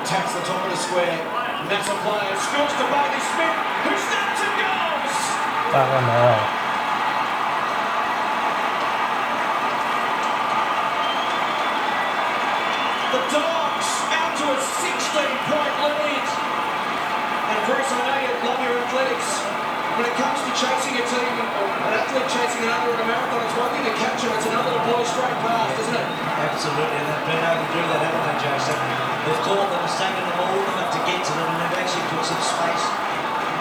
attacks the top of the square. Massive play, scores to Bailey Smith, who snaps and goes! That one there. The Dogs out to a 16-point lead. And Bruce, I know you love your athletics. When it comes to chasing a team, an athlete chasing another in a marathon, it's one thing to catch them, it's another to blow straight past, isn't it? Absolutely, and they've been able to do that, haven't they, Jason? They've caught them, it's taken them all the way to get to them, and they've actually put some space.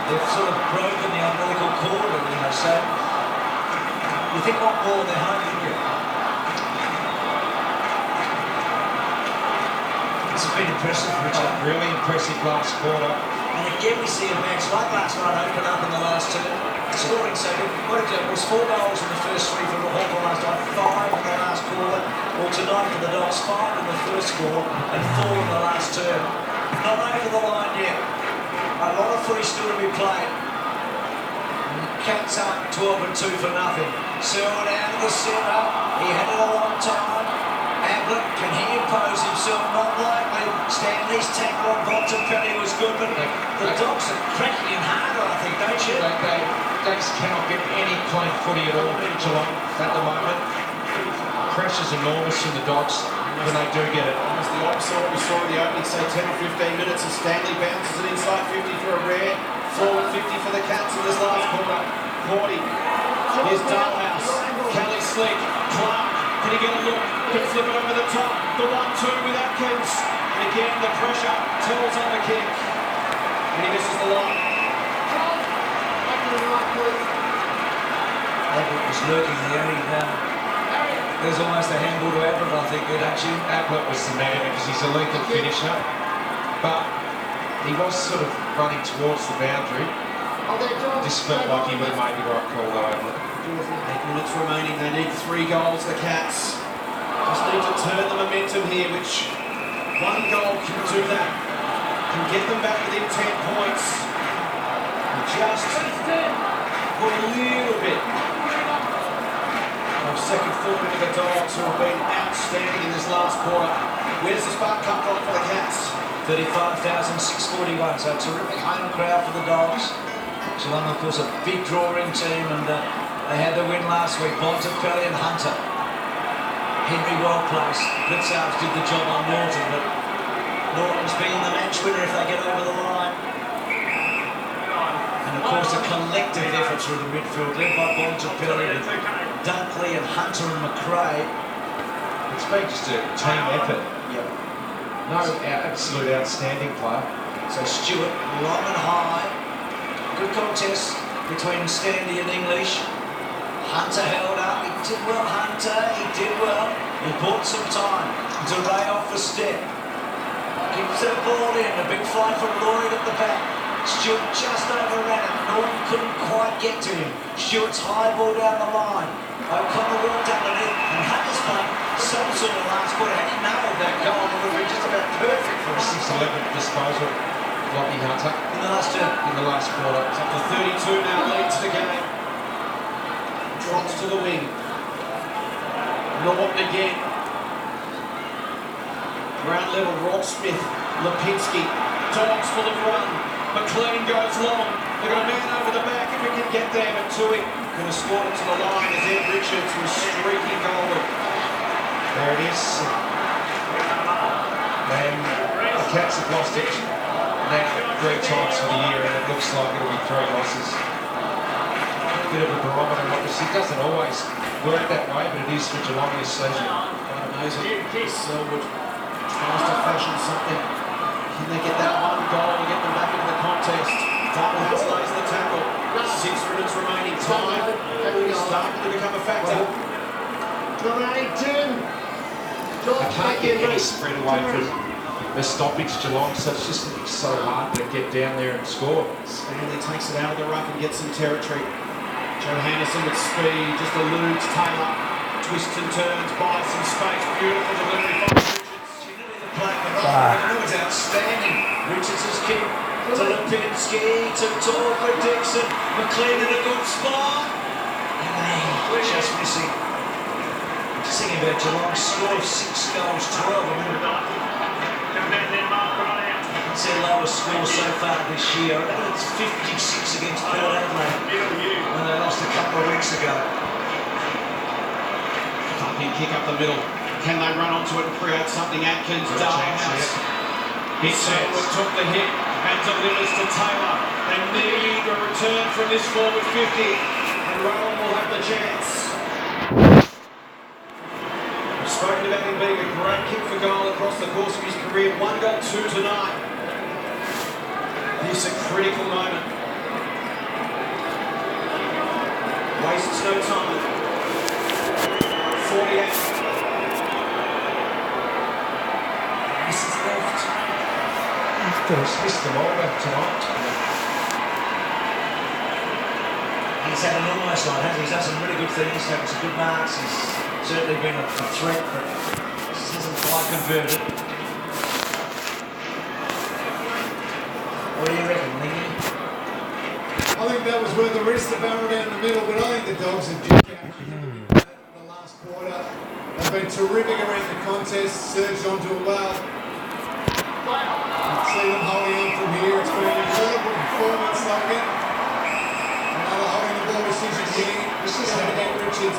They've sort of broken the umbilical cord, you know, so you think what more they're home, didn't you? It's been impressive, Richard. Really impressive last quarter. And again, we see a match like last night open up in the last two. Scoring so good. What it did was 4 goals in the first 3 for the Hawthorn last night, 5 in the last quarter. Well, tonight for the Dogs, 5 in the first score and 4 in the last term. Not over the line yet. A lot of footy still to be played. Cats up 12 and 2 for nothing. Selwyn out of the centre. He had it a long time. Ablett, can he impose himself? Not likely. Stanley's tackle on Bontempelli was good, but the Dogs are cracking in harder, I think, don't you? They just cannot get any clean footy at all in Geelong at the moment. Pressure's enormous from the Dogs when they do get it. Almost the opposite of what we saw in the opening, say 10 or 15 minutes, as Stanley bounces it inside 50 for a rare, forward 50 for the Cats in this last quarter. 40. Here's Dalhouse. Kelly Slick. Clark. Can he get a look? Can flip it over the top. The 1-2 with Atkins. And again, the pressure tells on the kick. And he misses the line. Ablett was lurking there. There's almost a handball to Ablett, I think, don't you? Ablett was the man because he's a lethal finisher. But he was sort of running towards the boundary. This felt like he would have made the right call though, Ablett. 8 minutes remaining. They need 3 goals, the Cats. Just need to turn the momentum here, which one goal can do that. Can get them back within 10 points. And just put a little bit of second foot into the Dogs, who have been outstanding in this last quarter. Where does the spark come from for the Cats? 35,641, so a terrific home crowd for the Dogs. Geelong, of course, a big drawing team, and they had the win last week. Bontempelli and Hunter. Henry well placed. Blitzarves did the job on Norton, but Norton's being the match winner if they get over the line. And of course, a collective effort through the midfield, led by Bontempelli with Dunkley and Hunter and McRae. It's been just a team effort. Yep. No absolute outstanding play. So Stewart, long and high. Good contest between Stanley and English. Hunter held up. He did well, Hunter. He did well. He bought some time. Duray off the step. Gives that ball in. A big fly from Lloyd at the back. Stewart just overran it. Norton couldn't quite get to him. Stewart's high ball down the line. O'Connor walked underneath and had this one some sort of last quarter. Had he nailed that goal, it would have been just about perfect for a 6-11 disposal. Lockie Hunter. In the last quarter. It's up to 32 now, leads the game. Drops to the wing. Norton again. Ground level, Rob Smith, Lipinski. Dogs full of run. McLean goes long. They've got a man over the back if we can get there, but Tui could have scored it to the line as Ed Richards was streaking goalward. There it is. And the Cats have lost it now 3 times for the year, and it looks like it'll be 3 losses. Bit of a barometer, obviously. It doesn't always work that way, but it is for Geelong this season. Quite amazing. Selwood tries to fashion something. Can they get that one goal and get them back into the contest? Darwin lays the tackle. 6 minutes remaining. Time starting to become a factor. They can't get any spread away from the stoppage, Geelong, so it's just so hard to get down there and score. Stanley takes it out of the ruck and gets some territory. Johannesson with speed, just eludes Taylor. Twists and turns, buys some space. Beautiful delivery from Richards. That was outstanding. Richards' kick to Lipinski, to tall for Dixon. McLean in a good spot. And they just missing. Just thinking about Geelong score of 6 goals, 12. It's their lowest score so far this year. I reckon it's 56 against Port Adelaide when they lost a couple of weeks ago. Pumping kick up the middle. Can they run onto it and create something? Atkins, Darhouse. Selwood took the hit and delivers to Taylor. They need a return from this forward 50. And Rowan will have the chance. We've spoken about him being a great kick for goal across the course of his career. 1 goal, 2 tonight. This a critical moment. Wastes no time. 48. This is left. He's missed them all back tonight. He's had an almost line, hasn't he? He's done some really good things, taken some good marks. He's certainly been a threat, but just hasn't quite converted. What do you reckon, Lingy? I think that was worth the risk, the barrel down the middle, but I think the Dogs have just the last quarter. They've been terrific around the contest, surged onto it well. See them holding on from here. It's been an incredible performance. They'll get another holding the ball decision here. This is Richards.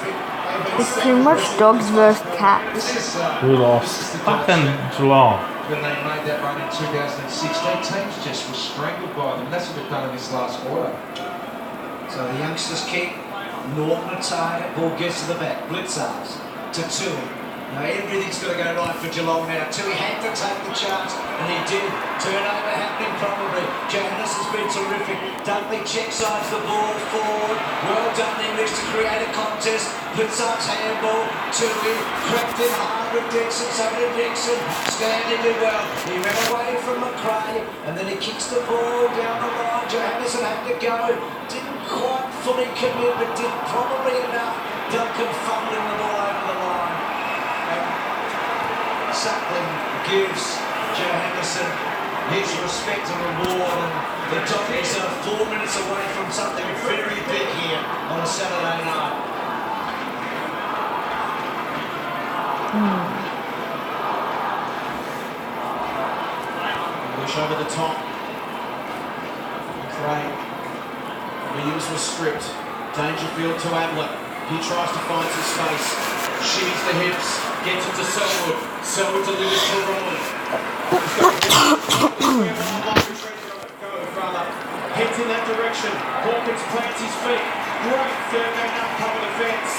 It's too much Dogs versus Cats. Who lost? Fucking Geelong. When they made that run in 2016, teams just were strangled by them. That's what they've done in this last quarter. So the youngsters kick, Norton a target, ball gets to the back, Blitzars to Tui. Now everything's got to go right for Geelong now. Tui had to take the chance, and he did. Turnover happening probably. Johannes has been terrific. Dudley check sides the ball forward. Well done English to create a contest. Blitzar's handball, Tui crept in hard with Dixon, so did Dixon. Stanley did well. He ran away from McRae, and then he kicks the ball down the line. Johannes had to go. Didn't quite fully commit, but did probably enough. Duncan fumbling the ball over the line. Suckling gives Johannesson his respect and reward, and the Doggies are 4 minutes away from something very big here on a Saturday night. Push over the top. Craig. Williams was stripped. Dangerfield to Ablett. He tries to find some space. Shimmies the hips. Gets it to Selwood. Selwood delivers to Rowan. Heads in that direction. Hawkins plants his feet. Great third man up cover defence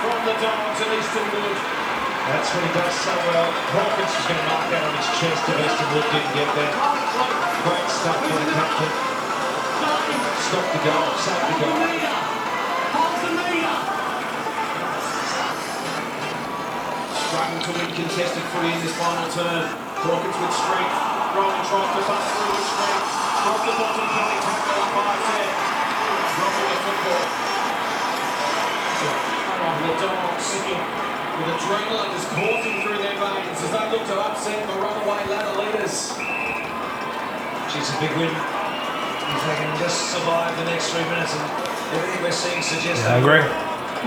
from the Dogs at Eastern Wood. That's what he does so well. Hawkins was going to mark that on his chest if Eastern Wood didn't get there. Great stuff by the captain. Stop the goal, save the goal. Struggling to win contested footy in this final turn. Hawkins with strength. Rowan tries to bust through with strength. Across the bottom, penalty tackle by Fair. Dropping the football. with adrenaline just coursing through their veins as they look to upset the runaway ladder leaders. She's a big win. If they can just survive the next 3 minutes, and everything we're seeing suggests I agree.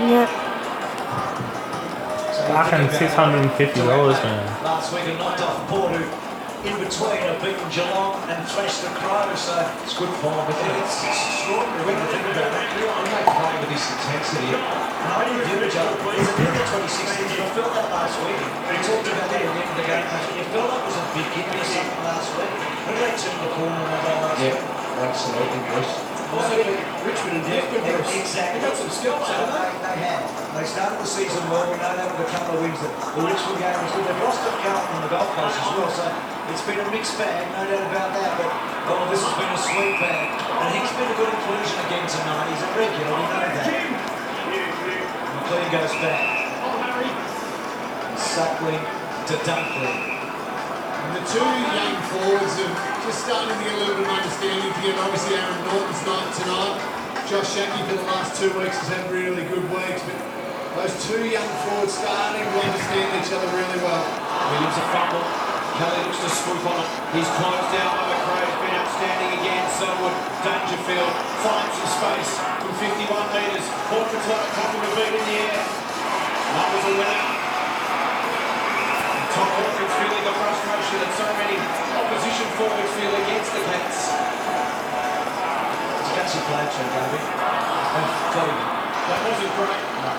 Yep. Fucking $650, man. Last week and knocked off Port, who in between have beaten Geelong and thrashed the Crows, so It's good form, but it's extraordinary when you think about it. when they play with this intensity, And I didn't do it, Joe. It's a bit of 2016. I felt that last week. We talked about that at the end of the game. You felt that was a beginning of something last week. When they turned the corner on that last week. absolutely, Bruce. Also, Richmond and Desmond, Exactly. they got some skills, haven't they? They have. They started the season well. We know that with a couple of wins. The Richmond game was good. They've lost at Carlton on the Gold Coast as well, so it's been a mixed bag, no doubt about that. But this has been a sweet bag, and he's been a good inclusion again tonight. He's a regular. We know that. McLean goes back. Suckling to Dunkley. And the two young forwards have just starting to get a little bit of understanding together. Obviously, Aaron Norton's night tonight. Josh Shackey for the last 2 weeks has had really good weeks, but those two young forwards starting to understand each other really well. Williams a fumble. Kelly looks to swoop on it. He's closed down by McRae. He's been outstanding again. Selwood, Dangerfield finds some space from 51 metres. Hawkins let a couple of beat in the air. That was a winner. Tom Hawkins feeling the frustration that so many opposition forwards feel against the Cats. It's got some play to Gaby. That wasn't great. No.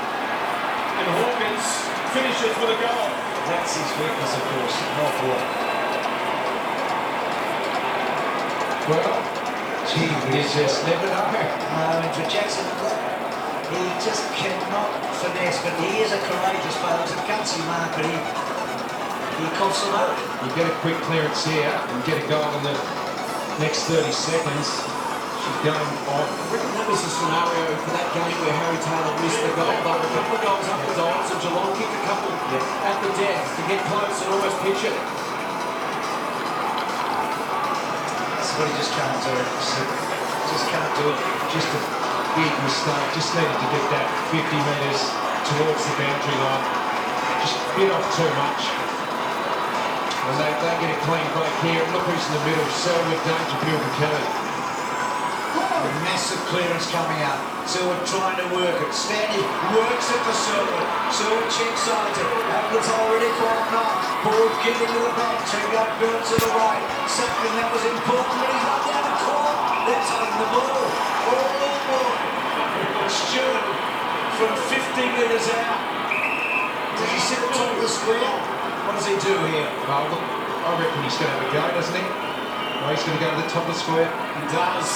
And Hawkins finishes with a goal. That's his weakness, of course. Not for Well, gee, you just never know. and for Jackson, he just cannot finesse, but he is a courageous player. He's a gutsy man, but he coughs them up. You get a quick clearance here and get a goal in the next 30 seconds. She's going on. I reckon that was the scenario for that game where Harry Taylor missed the goal. But a couple of goals up the odds, and Geelong kicked a couple at the death to get close and almost pitch it. That's what he just can't do. Just can't do it. Just a big mistake. Just needed to get that 50 metres towards the boundary line. Just bit off too much. And they get a clean break here. Look who's in the middle. Selwood, Dangerfield and Kelly. A massive clearance coming out. Selwood trying to work it. Stanley works it for Selwood. Selwood checks on it. Apple's already caught up. Ball getting to the back. Check out Burns to the right. Something that was important, but he's not down the court. They're taking the ball. Stewart from 50 metres out. Does he sit at the top of the square? What does he do here? Oh, look, I reckon he's going to have a go, doesn't he? Oh, he's going to go to the top of the square. He does.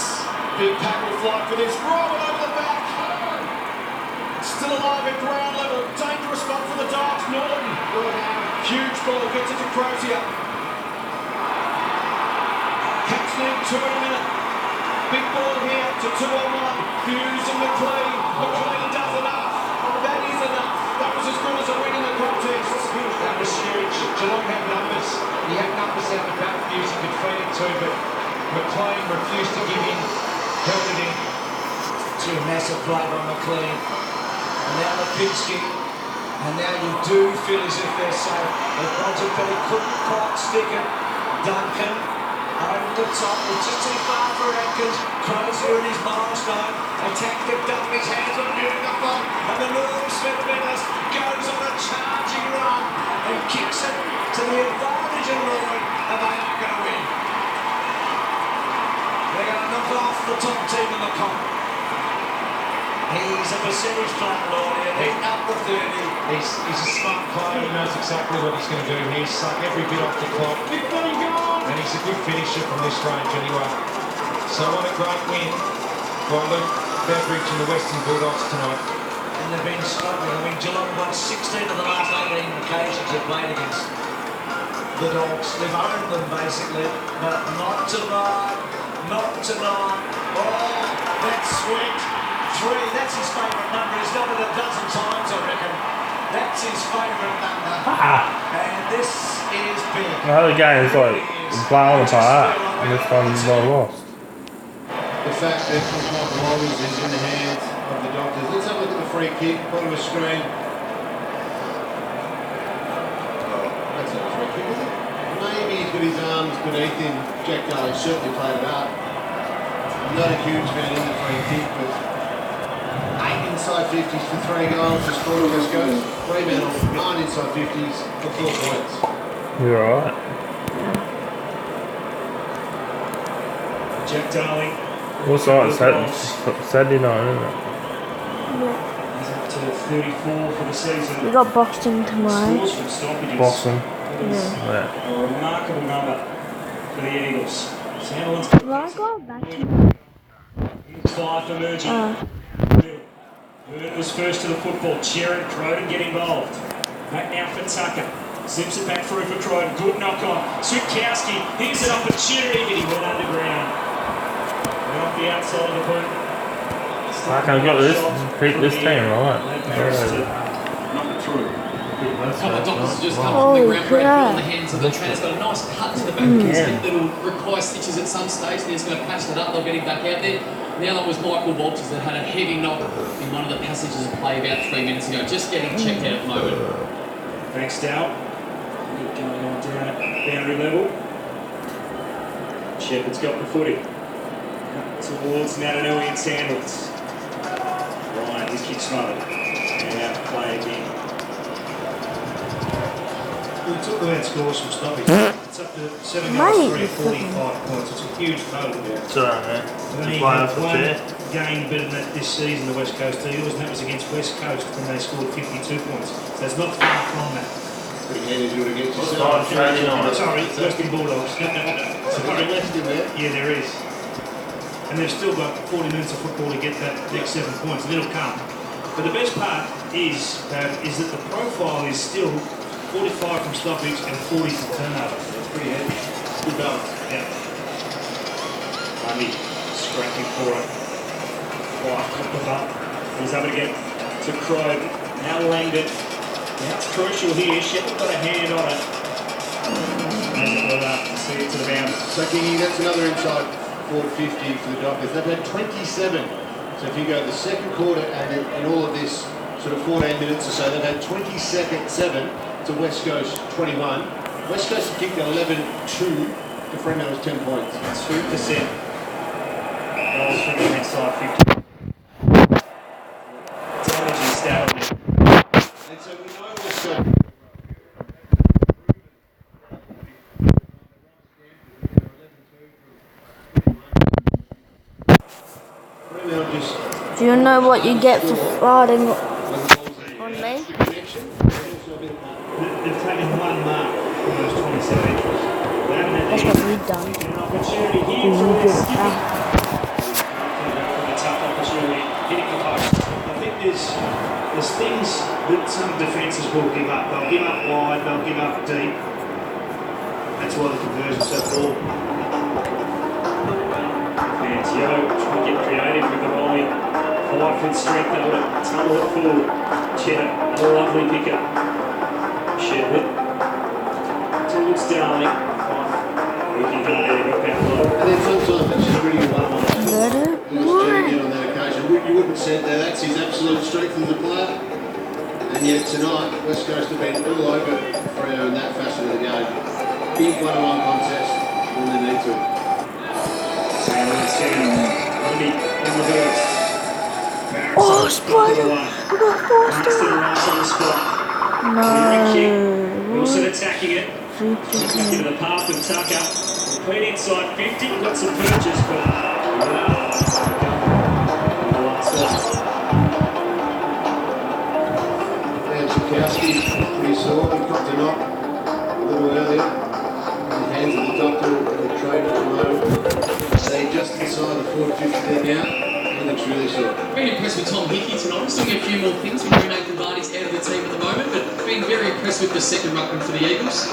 Big tackle flight for this. Rolling over the back. Still alive at ground level. Dangerous spot for the Darts. Norton. Huge ball. Gets it to Crozier. Cats need 2 in a minute. Big ball here to 2-on-1. Hughes and McLean. McLean does enough. That is enough. That was as good as a win in the contest. That was huge. Geelong had numbers. He had numbers out the back views he could feed it to, but McLean refused to give in. Held it in. To a massive play by McLean. And now Lipinski. And now you do feel as if they're safe. But Bontempelli couldn't quite stick it. Duncan over the top. It's just too far for Atkins. Crozier in his milestone. Attack the dump. His hands on beautiful. And the Northern Smith Menace goes on a charging run and kicks it to the advantage of Norwood. And they are going to win. They're going to knock off the top team in the comp. He's a percentage player, Lord. He's up the 30. He's a smart player. He knows exactly what he's going to do. He's sucked every bit off the clock. And he's a good finisher from this range anyway. So what a great win by Luke Beveridge and the Western Bulldogs tonight. And they've been struggling. I mean, Geelong won 16 of the last 18 occasions they've played against the Dogs. They've owned them, basically. But not tonight. Not tonight. Oh, that's sweet. 3, that's his favourite number. He's done it a dozen times, I reckon. That's his favourite number. And this is big. The other game is like blown apart, and this one's well lost. The fact that Michael Holmes is in the hands of the Doctors. Let's have a look at the free kick, bottom of the screen. arms beneath him, Jack Daly certainly played it up. Not a huge man in the free kick, but 8 inside 50s for 3 goals to score West Coast. Fremantle 9 inside 50s for 4 points. You're alright. Jack Darling. What's that? Saturday night, isn't it? He's up to 34 for the season. We got Boston tomorrow. Scores from stoppages. Boston. Yeah. A remarkable number for the Eagles. Sandlin's Will I go back to 5 for Mergy. Bird was first to the football. Cherry, Croydon get involved. Back now for Tucker. Simpson back through for Croydon. Good knock on. Switkowski heaves it up for Cherry, but he went underground. Went off the outside of the boot. I can got this. Beat this team, right? Knock it through. A couple of doctors have just come Oh, on the ground, Brad yeah. on the hands of the trainer. It's got a nice cut to the back of his hip that'll require stitches at some stage. Then he's going to patch that up. They'll get him back out there. The other was Michael Walters that had a heavy knock in one of the passages of play about 3 minutes ago. Just getting checked out at the moment. Thanks, Dow. Good going on down at boundary level. Shepherd's got the footy. Towards Natanui and Sandals. Ryan, his kick smothered. And out to play again. We took the lead scores from stoppage. It's up to 7 goals, 3, 45 points. It's a huge total. It's alright, man. Only had one game better than that this season, the West Coast Eagles, and that was against West Coast when they scored 52 points. So it's not far from that. Pretty handy to do it against yourself. Sorry, Western Bulldogs. Sorry, left in there. Yeah, there is. And they've still got 40 minutes of football to get that next 7 points, and it'll come. But the best part is that the profile is still 45 from stoppage and 40 from turnover. That's pretty heavy. Good balance. Yeah. Lundy scrapping for it. White took the butt. He's able to get to Croydon. Now Langdon. Now it's crucial here. Shepherd got a hand on it. Make it well up to see it to the bounce. So, Kingy, that's another inside 450 for the Dockers. They've had 27. So if you go the second quarter and in all of this sort of 14 minutes or so, they've had 27 to West Coast 21. West Coast have kicked 11-2 to Fremantle's 10 points. 2%. Goals from the inside 50. Damaging stat on it. And so we know West Coast. Do you know what you get for farting on me? They've taken one mark from those 27 entries. They haven't had That's what we've done. an opportunity here You for get this. it back. A tough opportunity hitting the post. I think there's things that some defences will give up. They'll give up wide, they'll give up deep. That's why the conversion's so poor. And Yo trying to get creative with the rolling 5-foot strength able to tunnel it forward. Cheddar, a lovely pickup. Shepherd towards Darling. Looking good there, got back low. And then sometimes it's just really one-on-one. You on that occasion. You wouldn't say that that's his absolute strength as a player. And yet tonight, West Coast have been all over Freo in that facet of the game. Big one-on-one contest when they need to. Oh, Spider! I got faster! No. Wilson attacking it. Back into the path with Tucker. Clean inside 50. Got some purchase, but And Sikorsky, pretty sore. He got the knock a little earlier. His hands at the doctor and the trainer at the moment. Stay just inside the 450 there now. He looks really sore. Very impressed with Tom Hickey tonight. We're still getting a few more things. We know Nathan Vardy's out of the team at the moment, but been very impressed with the second ruckman for the Eagles.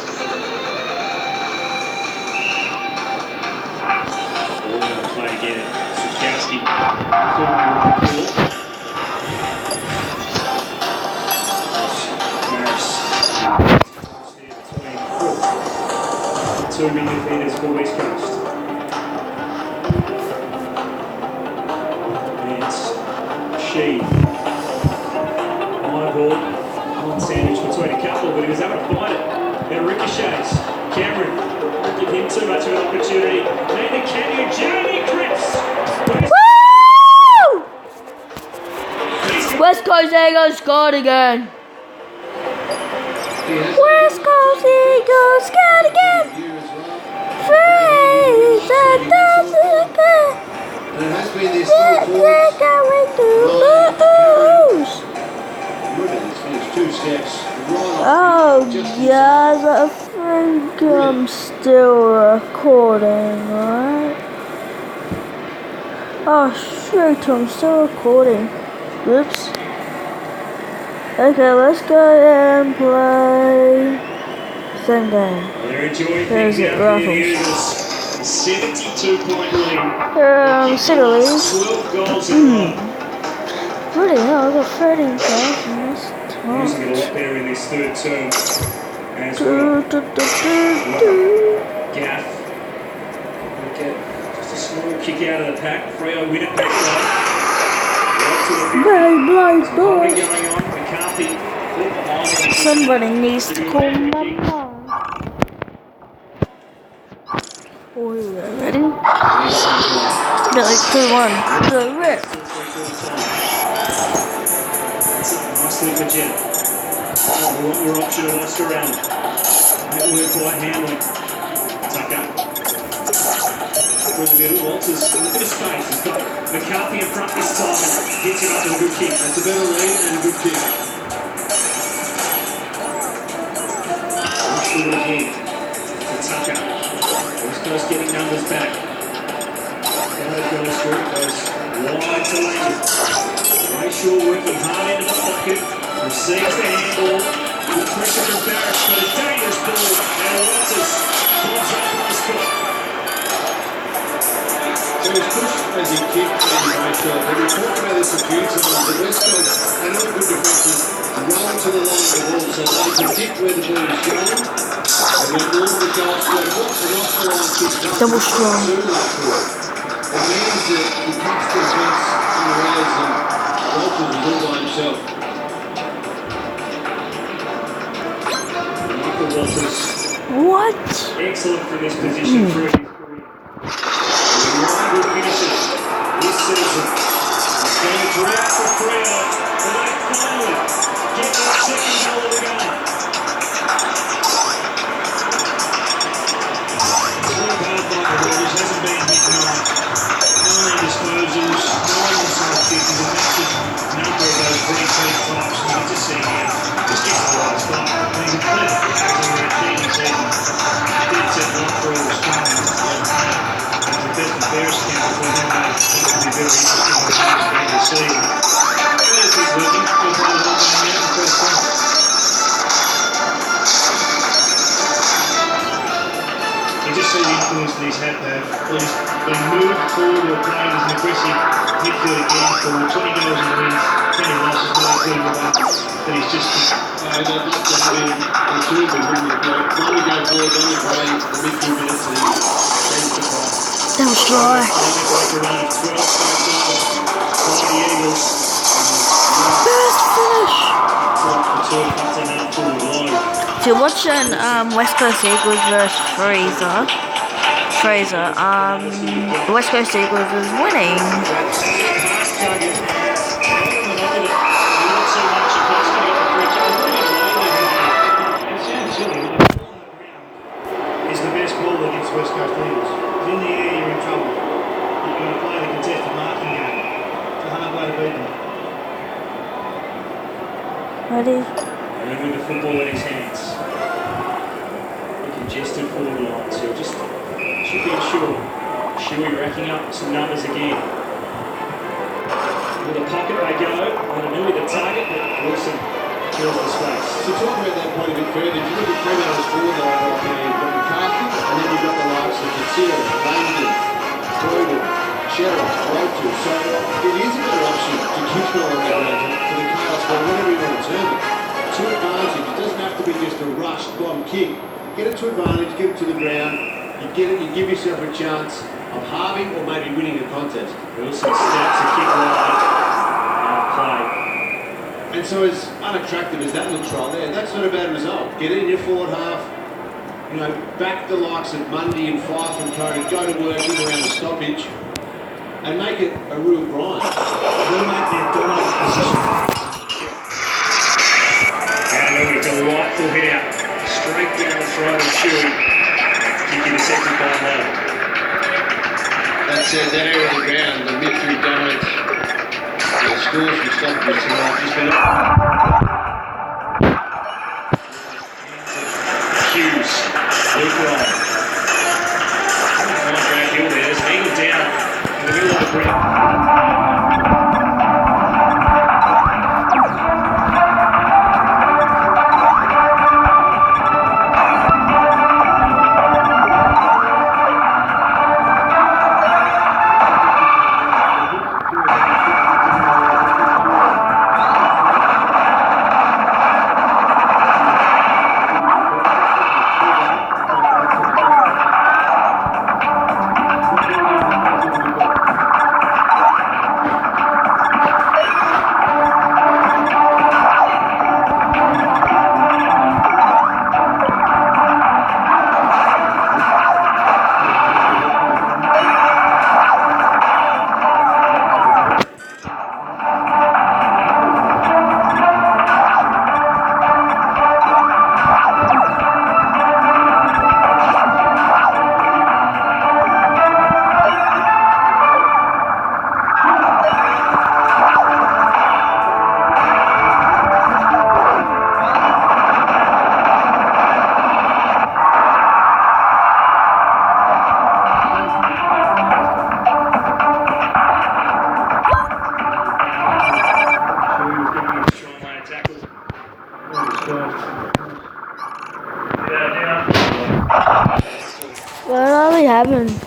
play again. Sikorsky. 2 million metres for West Coast. It's Sheed. High ball. On sandwich between a couple, but he was able to find it. Now ricochets. Cameron. give him too much of an opportunity. Neither can you, Jeremy Cripps. Woo! West Coast Eagles scored again. West Coast Eagles scored again. Fraser does it again. And it has been this They're going to lose. Rivers finished 2 steps right Oh, yes, I think I'm still recording, right? Oh, shoot, I'm still recording. Oops. Okay, let's go and play same game. They're enjoying There's things it, out there, the Raffles. Eagles. 72-point lead. Cities. 12 goals in a row. Bloody hell, I got 13 goals in this Using it a lot time. better in this third term as well. Gaff. We'll get just a small kick out of the pack. Freo win it back low. Very blind Something boy. going on. McCarthy caught behind him. Somebody needs to call Mama. Oh, yeah, ready? Billy, 2-1. The rip. Nicely for Jen. The longer option of us around. That work by Hamlin. Tucker. Through the middle. Walters in a bit of space. He's got McCarthy in front this time and hits it up with a good kick. That's a better lead and a good kick. Push forward again. To Tucker. West Coast getting numbers back. Goes through. Goes wide to Langdon. Brayshaw working hard into the pocket. Receives the handball. Good pressure from Barrett, but a dangerous ball. And Walters comes up on the spot. So he's pushed as he kicked and Brayshaw. But we talked about this a few times. The West Coast had all good defences roll to the line of the ball so they predict where the ball is going. And when all the goals go off and off the line kicks up, Double strong. it means that he comes to the fence in the rails and Walters is all by himself. Michael Walters. What? Excellent from this position through his career. Good finishes this season. It's going to drought for Freo, but they finally get their second goal of the game. Work hard by the Warriors, hasn't been hit tonight. 9 disposals, 9 inside 50s, a massive number of those green team types. You can just see here, just gets the right spot. He's a clip as a routine season. Did set one for all the scoring. The best and fairest camp between them both. It's going to be very interesting what happens during the season. There's his working. Just one of the whole game out in the first half. You just see the influence that he's had there. He's been moved forward or playing as an aggressive midfield again for 20 goals and wins, 20 losses, not including the one that he's just They'd love to have him on Tuesday, wouldn't they? One we go forward, then we play the midfield minutes and he sends the ball. That was dry. First finish. So you're watching West Coast Eagles versus Fraser. West Coast Eagles is winning. Is the best ball against West Coast Eagles. In the air, you're in trouble. You're going to play the contested marking game. It's a hard way to beat them. Ready? And with the football in his hands. He congested forward line, so just should be sure. Shuey racking up some numbers again. With the pocket they go. On a with the target, but Wilson fills the space. So talk about that point a bit further. If you look at Fremo's forward line right there, you've got McCarthy, and then you've got the likes of Katsira, Langdon, Croydon, Sherrill, Rotu. So it is a better option to keep it on that range for the chaos, but whatever you want to term it. To advantage, it doesn't have to be just a rushed bomb kick. Get it to advantage, get it to the ground, you get it, you give yourself a chance of halving or maybe winning a contest. Wilson steps a kick wide. Play. And so as unattractive as that looks right there, that's not a bad result. Get it in your forward half, you know, back the likes of Mundy and Fife and Co to go to work in around the stoppage and make it a real grind. Dominate their dominant position. And it's a right full hit out. Straight down the throat of Chewy. Kicking the second by low. That said, that area of the ground, the midfield dominates. The scores from stoppage tonight just been Hughes. Luke Wright. Fine Brad Hill there. There's an eagle down in the middle of the ground. What are we having?